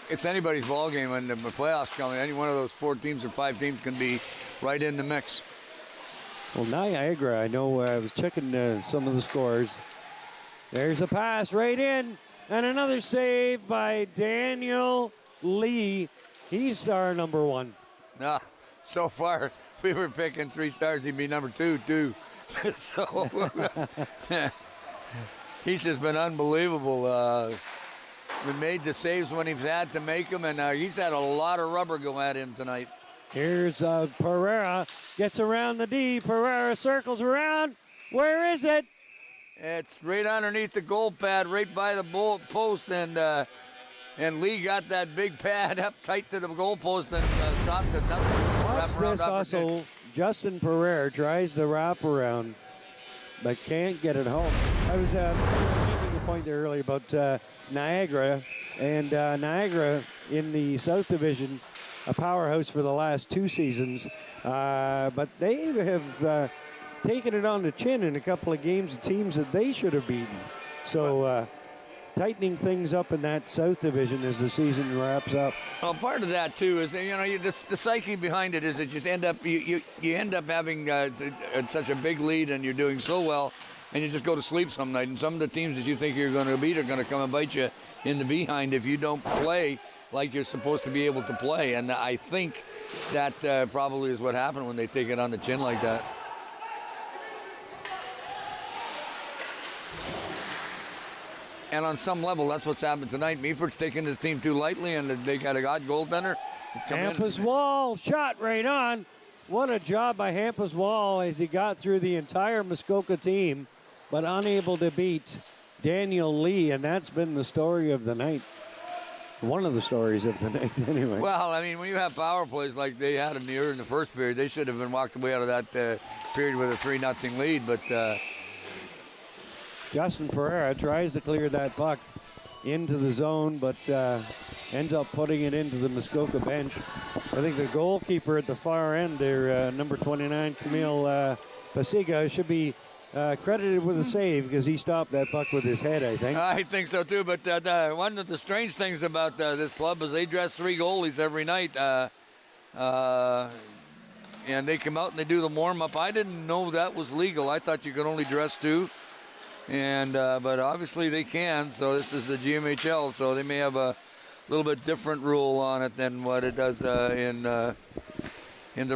it's anybody's ball game when the playoffs come. Any one of those 4 teams or 5 teams can be right in the mix. Well, Niagara, I know I was checking some of the scores. There's a pass right in, and another save by Daniel Lee. He's star number 1. So far, if we were picking 3 stars, he'd be number 2, too. So he's just been unbelievable. We made the saves when he's had to make them, and he's had a lot of rubber go at him tonight. Here's Pereira, gets around the D. Pereira circles around. Where is it? It's right underneath the goal pad, right by the post, and Lee got that big pad up tight to the goal post and stopped it. Watch this hustle. Justin Pereira tries to wrap around, but can't get it home. I was making a point there earlier about Niagara, and Niagara in the South Division, a powerhouse for the last 2 seasons, but they have taken it on the chin in a couple of games of teams that they should have beaten. So tightening things up in that South Division as the season wraps up. Well, part of that too is the psyche behind it is that you end up having such a big lead and you're doing so well, and you just go to sleep some night. And some of the teams that you think you're going to beat are going to come and bite you in the behind if you don't play like you're supposed to be able to play. And I think that probably is what happened when they take it on the chin like that. And on some level, that's what's happened tonight. Meaford's taking this team too lightly, and they got a god goaltender. It's coming in. Campus Wall, shot right on. what a job by Hampus Wall as he got through the entire Muskoka team, but unable to beat Daniel Lee, and that's been the story of the night. One of the stories of the night, anyway. Well, I mean, when you have power plays like they had in the first period, they should have been walked away out of that period with a 3-0 lead. But Justin Pereira tries to clear that puck into the zone, but ends up putting it into the Muskoka bench. I think the goalkeeper at the far end there, number 29, Camille Pasiga, should be credited with a save because he stopped that puck with his head, I think. I think so too, but one of the strange things about this club is they dress 3 goalies every night. And they come out and they do the warm-up. I didn't know that was legal. I thought you could only dress 2. And but obviously they can, so this is the GMHL, so they may have a little bit different rule on it than what it does in the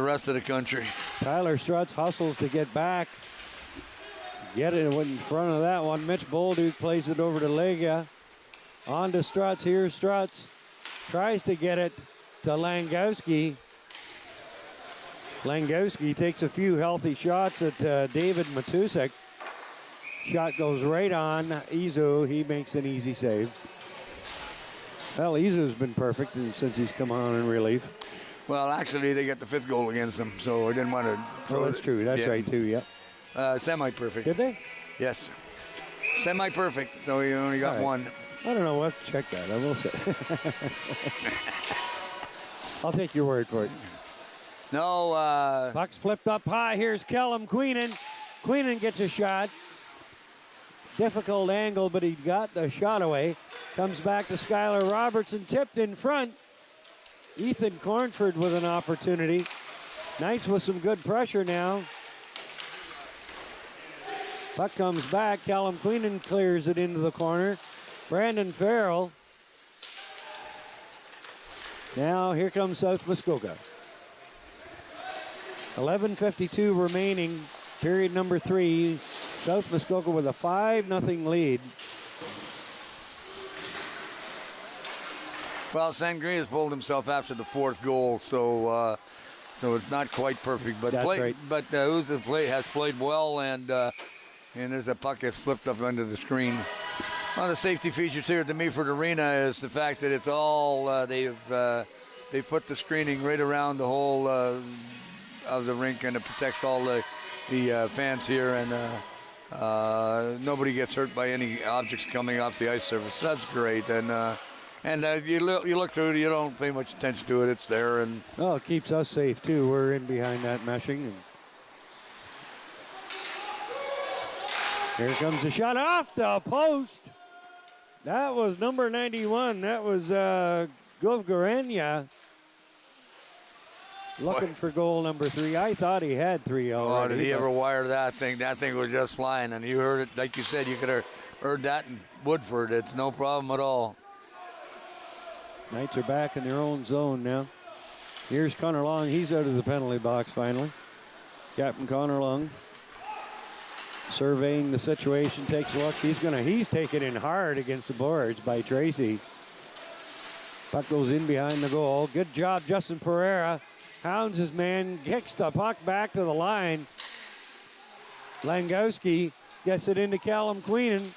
rest of the country. Tyler Strutz hustles to get back. Get it in front of that one. Mitch Bolduc plays it over to Lega. On to Strutz. Here's Strutz. Tries to get it to Langowski. Langowski takes a few healthy shots at David Matusek. Shot goes right on Izu. He makes an easy save. Well, Izu's been perfect since he's come on in relief. Well, actually, they got the 5th goal against them, so I didn't want to throw that's true. That's right, too, yep. Semi-perfect. Did they? Yes. Semi-perfect, so he only got 1. I don't know. We'll have to check that. I will say. I'll take your word for it. No. Puck's flipped up high. Here's Callum Queenan. Queenan gets a shot. Difficult angle, but he got the shot away. Comes back to Skylar Robertson, tipped in front. Ethan Cornford with an opportunity. Knights with some good pressure now. Puck comes back. Callum Queenan clears it into the corner. Brandon Farrell. Now here comes South Muskoka. 11:52 remaining, period number 3. South Muskoka with a 5-0 lead. Well, Sangre has pulled himself after the 4th goal, so it's not quite perfect. But That's right. But Uza has played well, and there's a puck that's flipped up under the screen. One of the safety features here at the Meaford Arena is the fact that it's all they put the screening right around the whole of the rink, and it protects all the fans here, and nobody gets hurt by any objects coming off the ice surface. That's great, and you look through it, you don't pay much attention to it. It's there, and it keeps us safe too. We're in behind that meshing. And here comes a shot off the post. That was number 91. That was Govgarenya. Looking for goal number 3. I thought he had 3 already. Oh, did he ever wire that thing? That thing was just flying, and you heard it, like you said, you could have heard that in Woodford. It's no problem at all. Knights are back in their own zone now. Here's Connor Long. He's out of the penalty box finally. Captain Connor Long surveying the situation, takes a look. He's taken in hard against the boards by Tracy. Puck goes in behind the goal. Good job, Justin Pereira. Hounds his man, kicks the puck back to the line. Langowski gets it into Callum Queenan.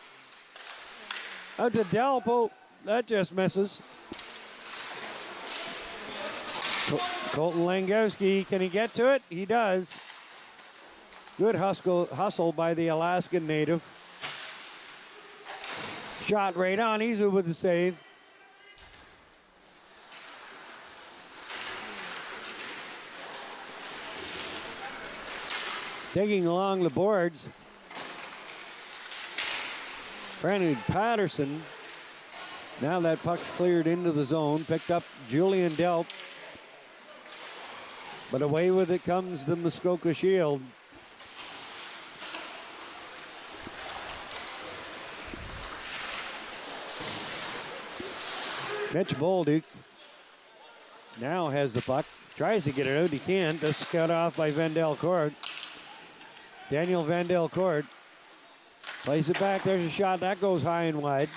Out to Delpo. That just misses. Colton Langowski, can he get to it? He does. Good hustle by the Alaskan native. Shot right on. Izu with the save. Digging along the boards. Brandon Patterson. Now that puck's cleared into the zone. Picked up Julian Delp. But away with it comes the Muskoka Shield. Mitch Bolduc now has the puck. Tries to get it out. He can't. That's cut off by Vandel Court. Daniel Vandel Court plays it back. There's a shot. That goes high and wide.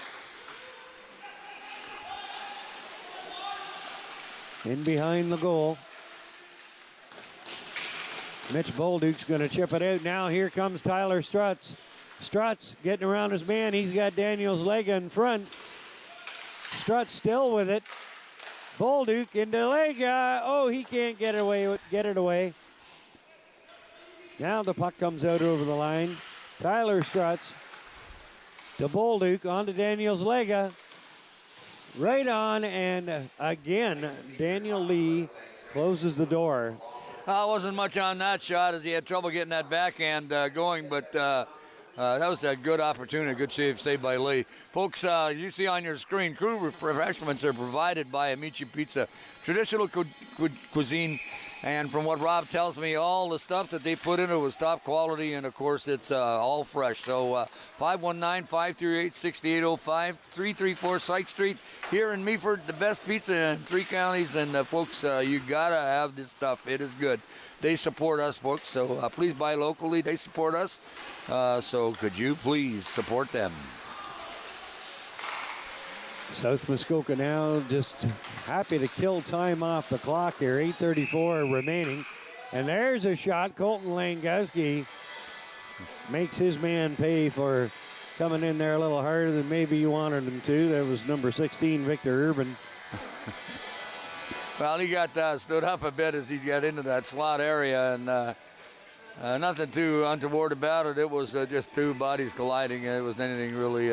In behind the goal. Mitch Bolduc's going to chip it out. Now here comes Tyler Strutz. Strutz getting around his man. He's got Daniels Lega in front. Strutz still with it. Bolduc into Lega. Oh, he can't get it away. Now the puck comes out over the line. Tyler Strutz to Bolduc, on to Daniels Lega. Right on, and again, Daniel Lee closes the door. Wasn't much on that shot as he had trouble getting that backhand going, but that was a good opportunity, a good save by Lee. Folks, you see on your screen, crew refreshments are provided by Amici Pizza, traditional cuisine. And from what Rob tells me, all the stuff that they put in it was top quality, and of course it's all fresh. So 519-538-6805, 334 Sykes Street here in Meaford, the best pizza in 3 counties. And folks, you gotta have this stuff. It is good. They support us, folks. So please buy locally. They support us. So could you please support them? South Muskoka now just happy to kill time off the clock here. 8:34 remaining. And there's a shot. Colton Langowski makes his man pay for coming in there a little harder than maybe you wanted him to. That was number 16, Victor Urban. Well, he got stood up a bit as he got into that slot area, and nothing too untoward about it. It was just two bodies colliding. It wasn't anything really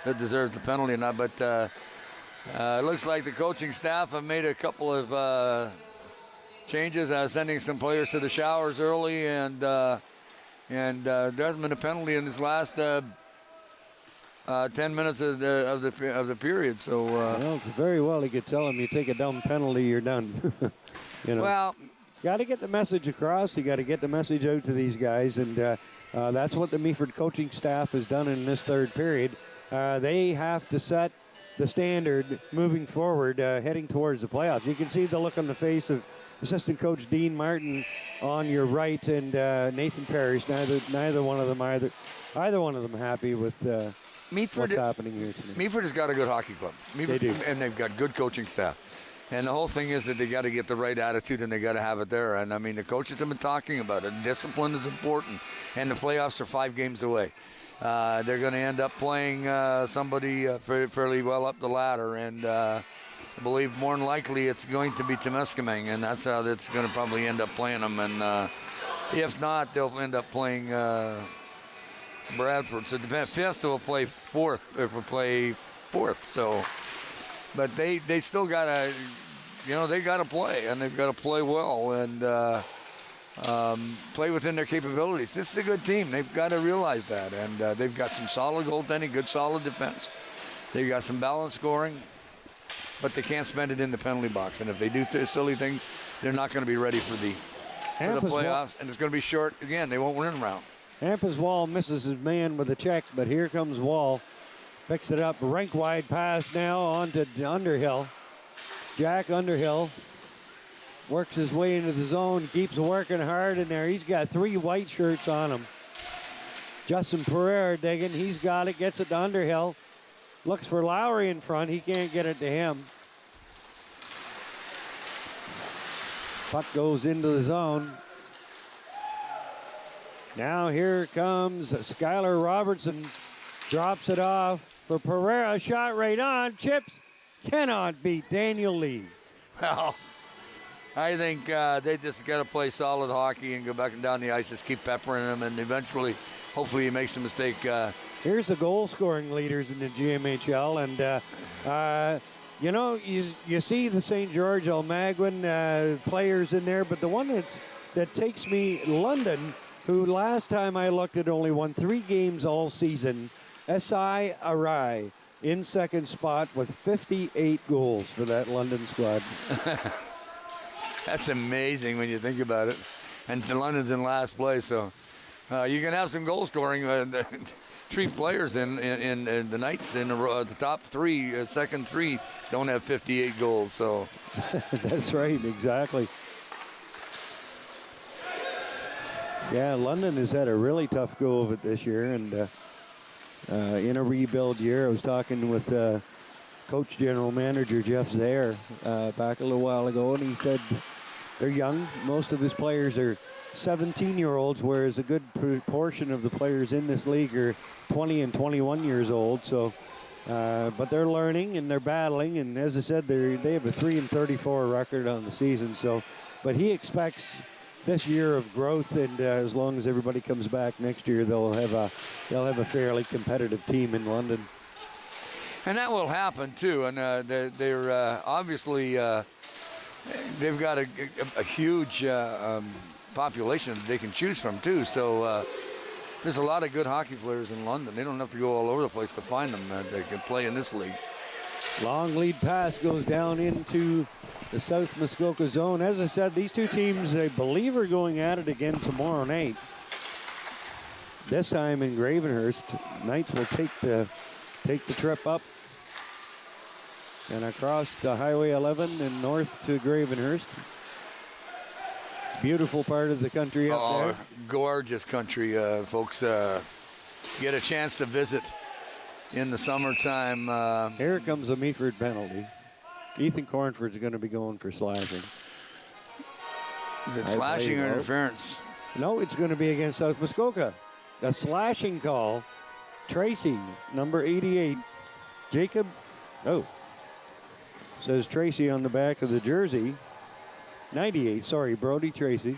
that deserves the penalty or not, but it looks like the coaching staff have made a couple of changes, sending some players to the showers early, and there hasn't been a penalty in this last 10 minutes of the period. So well, it's very well he could tell him, you take a dumb penalty, you're done. You know. Well, got to get the message across. You got to get the message out to these guys, and that's what the Meaford coaching staff has done in this third period. They have to set the standard moving forward, heading towards the playoffs. You can see the look on the face of assistant coach Dean Martin on your right, and Nathan Parrish. Either one of them happy with what's happening here tonight. Meaford has got a good hockey club. They do, and they've got good coaching staff. And the whole thing is that they got to get the right attitude, and they got to have it there. And I mean, the coaches have been talking about it. Discipline is important, and the playoffs are 5 games away. They're going to end up playing somebody fairly well up the ladder, and I believe more than likely it's going to be Temiskaming, and that's how that's going to probably end up playing them. And if not, they'll end up playing Bradford. So it depends. 5th will play 4th. If we play 4th, so. But they still got to, they got to play, and they've got to play well, and play within their capabilities. This is a good team. They've got to realize that, and they've got some solid goaltending, good solid defense. They've got some balanced scoring, but they can't spend it in the penalty box. And if they do silly things, they're not going to be ready for the playoffs, and it's going to be short again. They won't win a round. Hampus Wall misses his man with a check, but here comes Wall. Picks it up, rink wide pass now on to Underhill. Jack Underhill works his way into the zone, keeps working hard in there. He's got 3 white shirts on him. Justin Pereira digging, he's got it, gets it to Underhill. Looks for Lowry in front, he can't get it to him. Puck goes into the zone. Now here comes Skylar Robertson, drops it off for Pereira, shot right on, chips, cannot beat Daniel Lee. Well, I think they just got to play solid hockey and go back and down the ice, just keep peppering them, and eventually, hopefully he makes a mistake. Here's the goal-scoring leaders in the GMHL, and you see the St. George Almaguin players in there, but the one that takes me, London, who last time I looked at only won 3 games all season. S.I. Arai in second spot with 58 goals for that London squad. That's amazing when you think about it. And London's in last place, so you can have some goal scoring. 3 players in the Knights in the top 3, second 3 don't have 58 goals. So that's right, exactly. Yeah, London has had a really tough go of it this year, and in a rebuild year. I was talking with Coach General Manager Jeff Zaire back a little while ago, and he said They're young. Most of his players are 17-year-olds, whereas a good proportion of the players in this league are 20 and 21 years old. So, but they're learning and they're battling. And as I said, they have a 3-34 record on the season. So, but he expects this year of growth, and as long as everybody comes back next year, they'll have a fairly competitive team in London. And that will happen too. And they're obviously they've got a huge population that they can choose from too. So there's a lot of good hockey players in London. They don't have to go all over the place to find them. That can play in this league. Long lead pass goes down into the South Muskoka zone. As I said, these two teams, I believe, are going at it again tomorrow night. This time in Gravenhurst. Knights will take the trip up and across to Highway 11 and north to Gravenhurst. Beautiful part of the country up there. Gorgeous country, folks. Get a chance to visit in the summertime. Here comes a Meaford penalty. Ethan Cornford's going to be going for slashing. Is it slashing or interference? No, it's going to be against South Muskoka. The slashing call. Tracy, number 88. Jacob, says Tracy on the back of the jersey. 98, sorry, Brody Tracy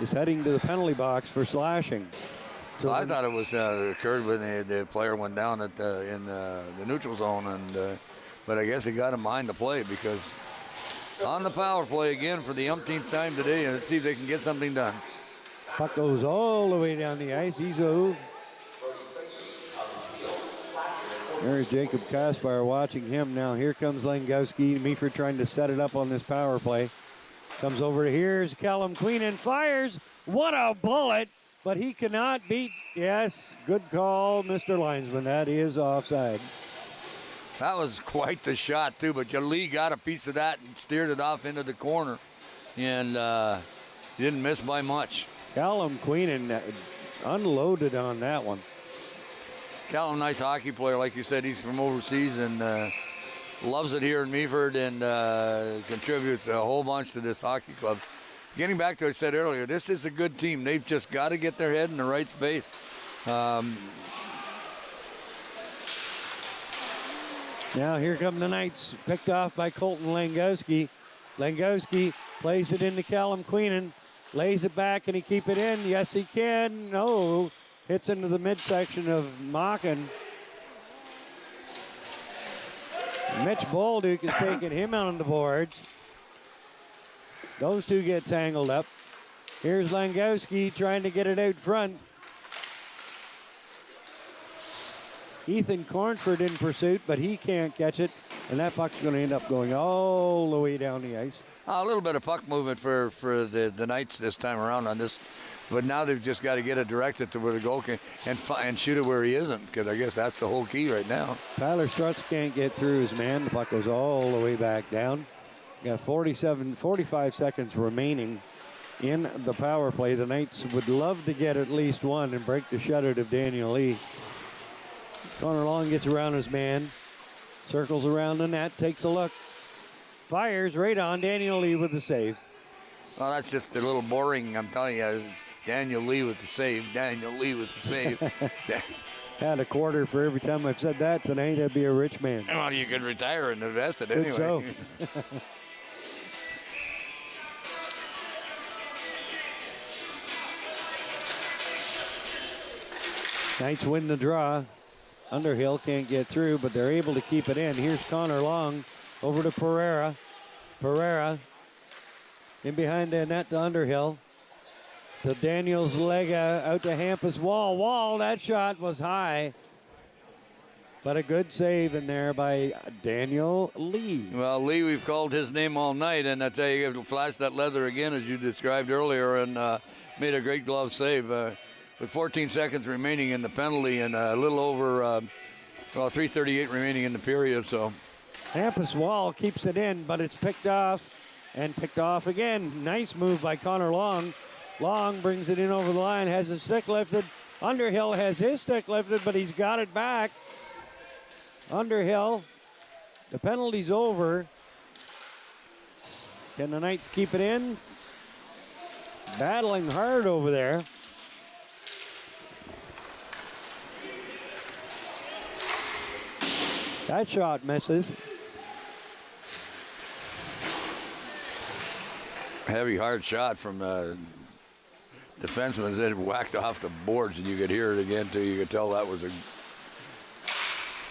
is heading to the penalty box for slashing. So I thought it was occurred when the player went down in the neutral zone, and but I guess he got in mind the play, because on the power play again for the umpteenth time today, and let's see if they can get something done. Puck goes all the way down the ice. Izo. There's Jacob Kaspar watching him now. Here comes Langowski. Meaford trying to set it up on this power play. Comes over to here's Callum Queenan, fires. What a bullet! But he cannot beat. Yes, good call, Mr. Linesman. That is offside. That was quite the shot, too, but Lee got a piece of that and steered it off into the corner, and he didn't miss by much. Callum Queenan unloaded on that one. Callum, nice hockey player. Like you said, he's from overseas and loves it here in Meaford, and contributes a whole bunch to this hockey club. Getting back to what I said earlier, this is a good team. They've just got to get their head in the right space. Now here come the Knights, picked off by Colton Langowski. Langowski plays it into Callum Queenan, lays it back, and he keep it in? Yes, he can. No, hits into the midsection of Mockin. Mitch Bolduc is taking him on the boards. Those two get tangled up. Here's Langowski trying to get it out front. Ethan Cornford in pursuit, but he can't catch it, and that puck's going to end up going all the way down the ice. A little bit of puck movement for the Knights this time around on this, but now they've just got to get it directed to where the goal can and shoot it where he isn't, because I guess that's the whole key right now. Tyler Strutz can't get through his man. The puck goes all the way back down. Got 45 seconds remaining in the power play. The Knights would love to get at least one and break the shutout of Daniel Lee. Connor Long gets around his man, circles around the net, takes a look, fires right on Daniel Lee with the save. Well, that's just a little boring, I'm telling you. Daniel Lee with the save, Daniel Lee with the save. Had a quarter for every time I've said that tonight. I'd be a rich man. Well, you could retire and invest it Good anyway. show. Knights win the draw. Underhill can't get through, but they're able to keep it in. Here's Connor Long over to Pereira. Pereira in behind the net to Underhill. To Daniels Lega, out to Hampus Wall. Wall, that shot was high. But a good save in there by Daniel Lee. Well, Lee, we've called his name all night, and I tell you, he flashed that leather again, as you described earlier, and made a great glove save. With 14 seconds remaining in the penalty and a little over, 3:38 remaining in the period. So, Hampus Wall keeps it in, but it's picked off and picked off again. Nice move by Connor Long. Long brings it in over the line, has his stick lifted. Underhill has his stick lifted, but he's got it back. Underhill, the penalty's over. Can the Knights keep it in? Battling hard over there. That shot misses. Heavy, hard shot from defenseman. It whacked off the boards, and you could hear it again, too. You could tell that was a...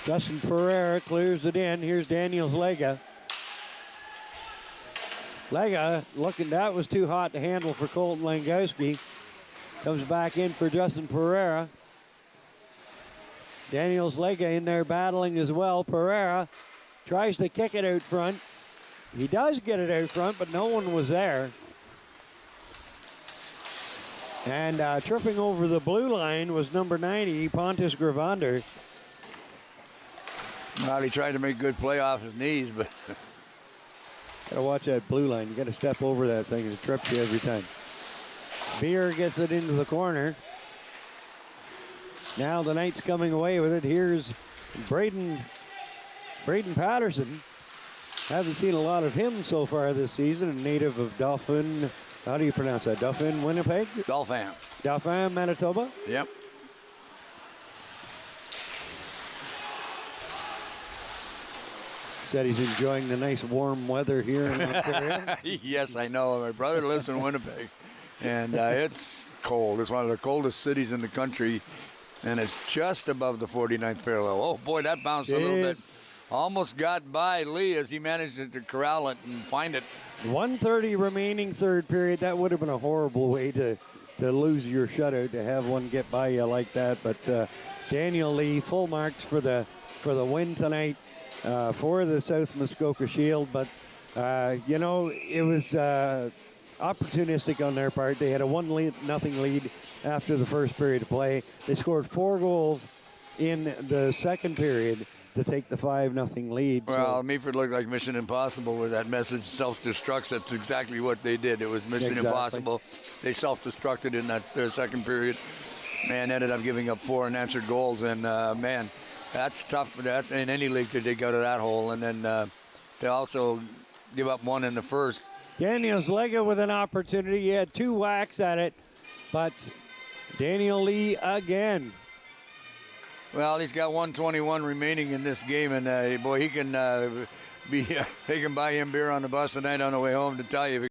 Justin Pereira clears it in. Here's Daniels Lega. Lega looking, that was too hot to handle for Colton Langowski. Comes back in for Justin Pereira. Daniels Lega in there battling as well. Pereira tries to kick it out front. He does get it out front, but no one was there. And tripping over the blue line was number 90, Pontus Gravander. Well, he tried to make good play off his knees, but... Gotta watch that blue line. You gotta step over that thing. It trips you every time. Beer gets it into the corner. Now the Knights coming away with it. Here's Braden Patterson. Haven't seen a lot of him so far this season. A native of Dauphin. How do you pronounce that? Dauphin, Winnipeg? Dauphin. Dauphin, Manitoba? Yep. Said he's enjoying the nice warm weather here in Ontario. Yes, I know. My brother lives in Winnipeg, and it's cold. It's one of the coldest cities in the country, and it's just above the 49th parallel. Oh, boy, that bounced a little bit. Almost got by Lee as he managed to corral it and find it. 1:30 remaining third period. That would have been a horrible way to lose your shutout, to have one get by you like that. But Daniel Lee, full marks for the win tonight for the South Muskoka Shield. But, you know, it was opportunistic on their part. They had a 1-0 lead after the first period of play. They scored 4 goals in the second period to take the 5-0 lead. Well, Meaford looked like Mission Impossible with that message, self-destructs. That's exactly what they did. It was Mission Impossible. They self-destructed in that second period and ended up giving up 4 unanswered goals. And, man, that's tough. That's in any league to dig out of that hole. And then they also give up 1 in the first. Daniels Lega with an opportunity. He had 2 whacks at it, but Daniel Lee again. Well, he's got 1:21 remaining in this game, and boy, he can buy him beer on the bus tonight on the way home to tell you.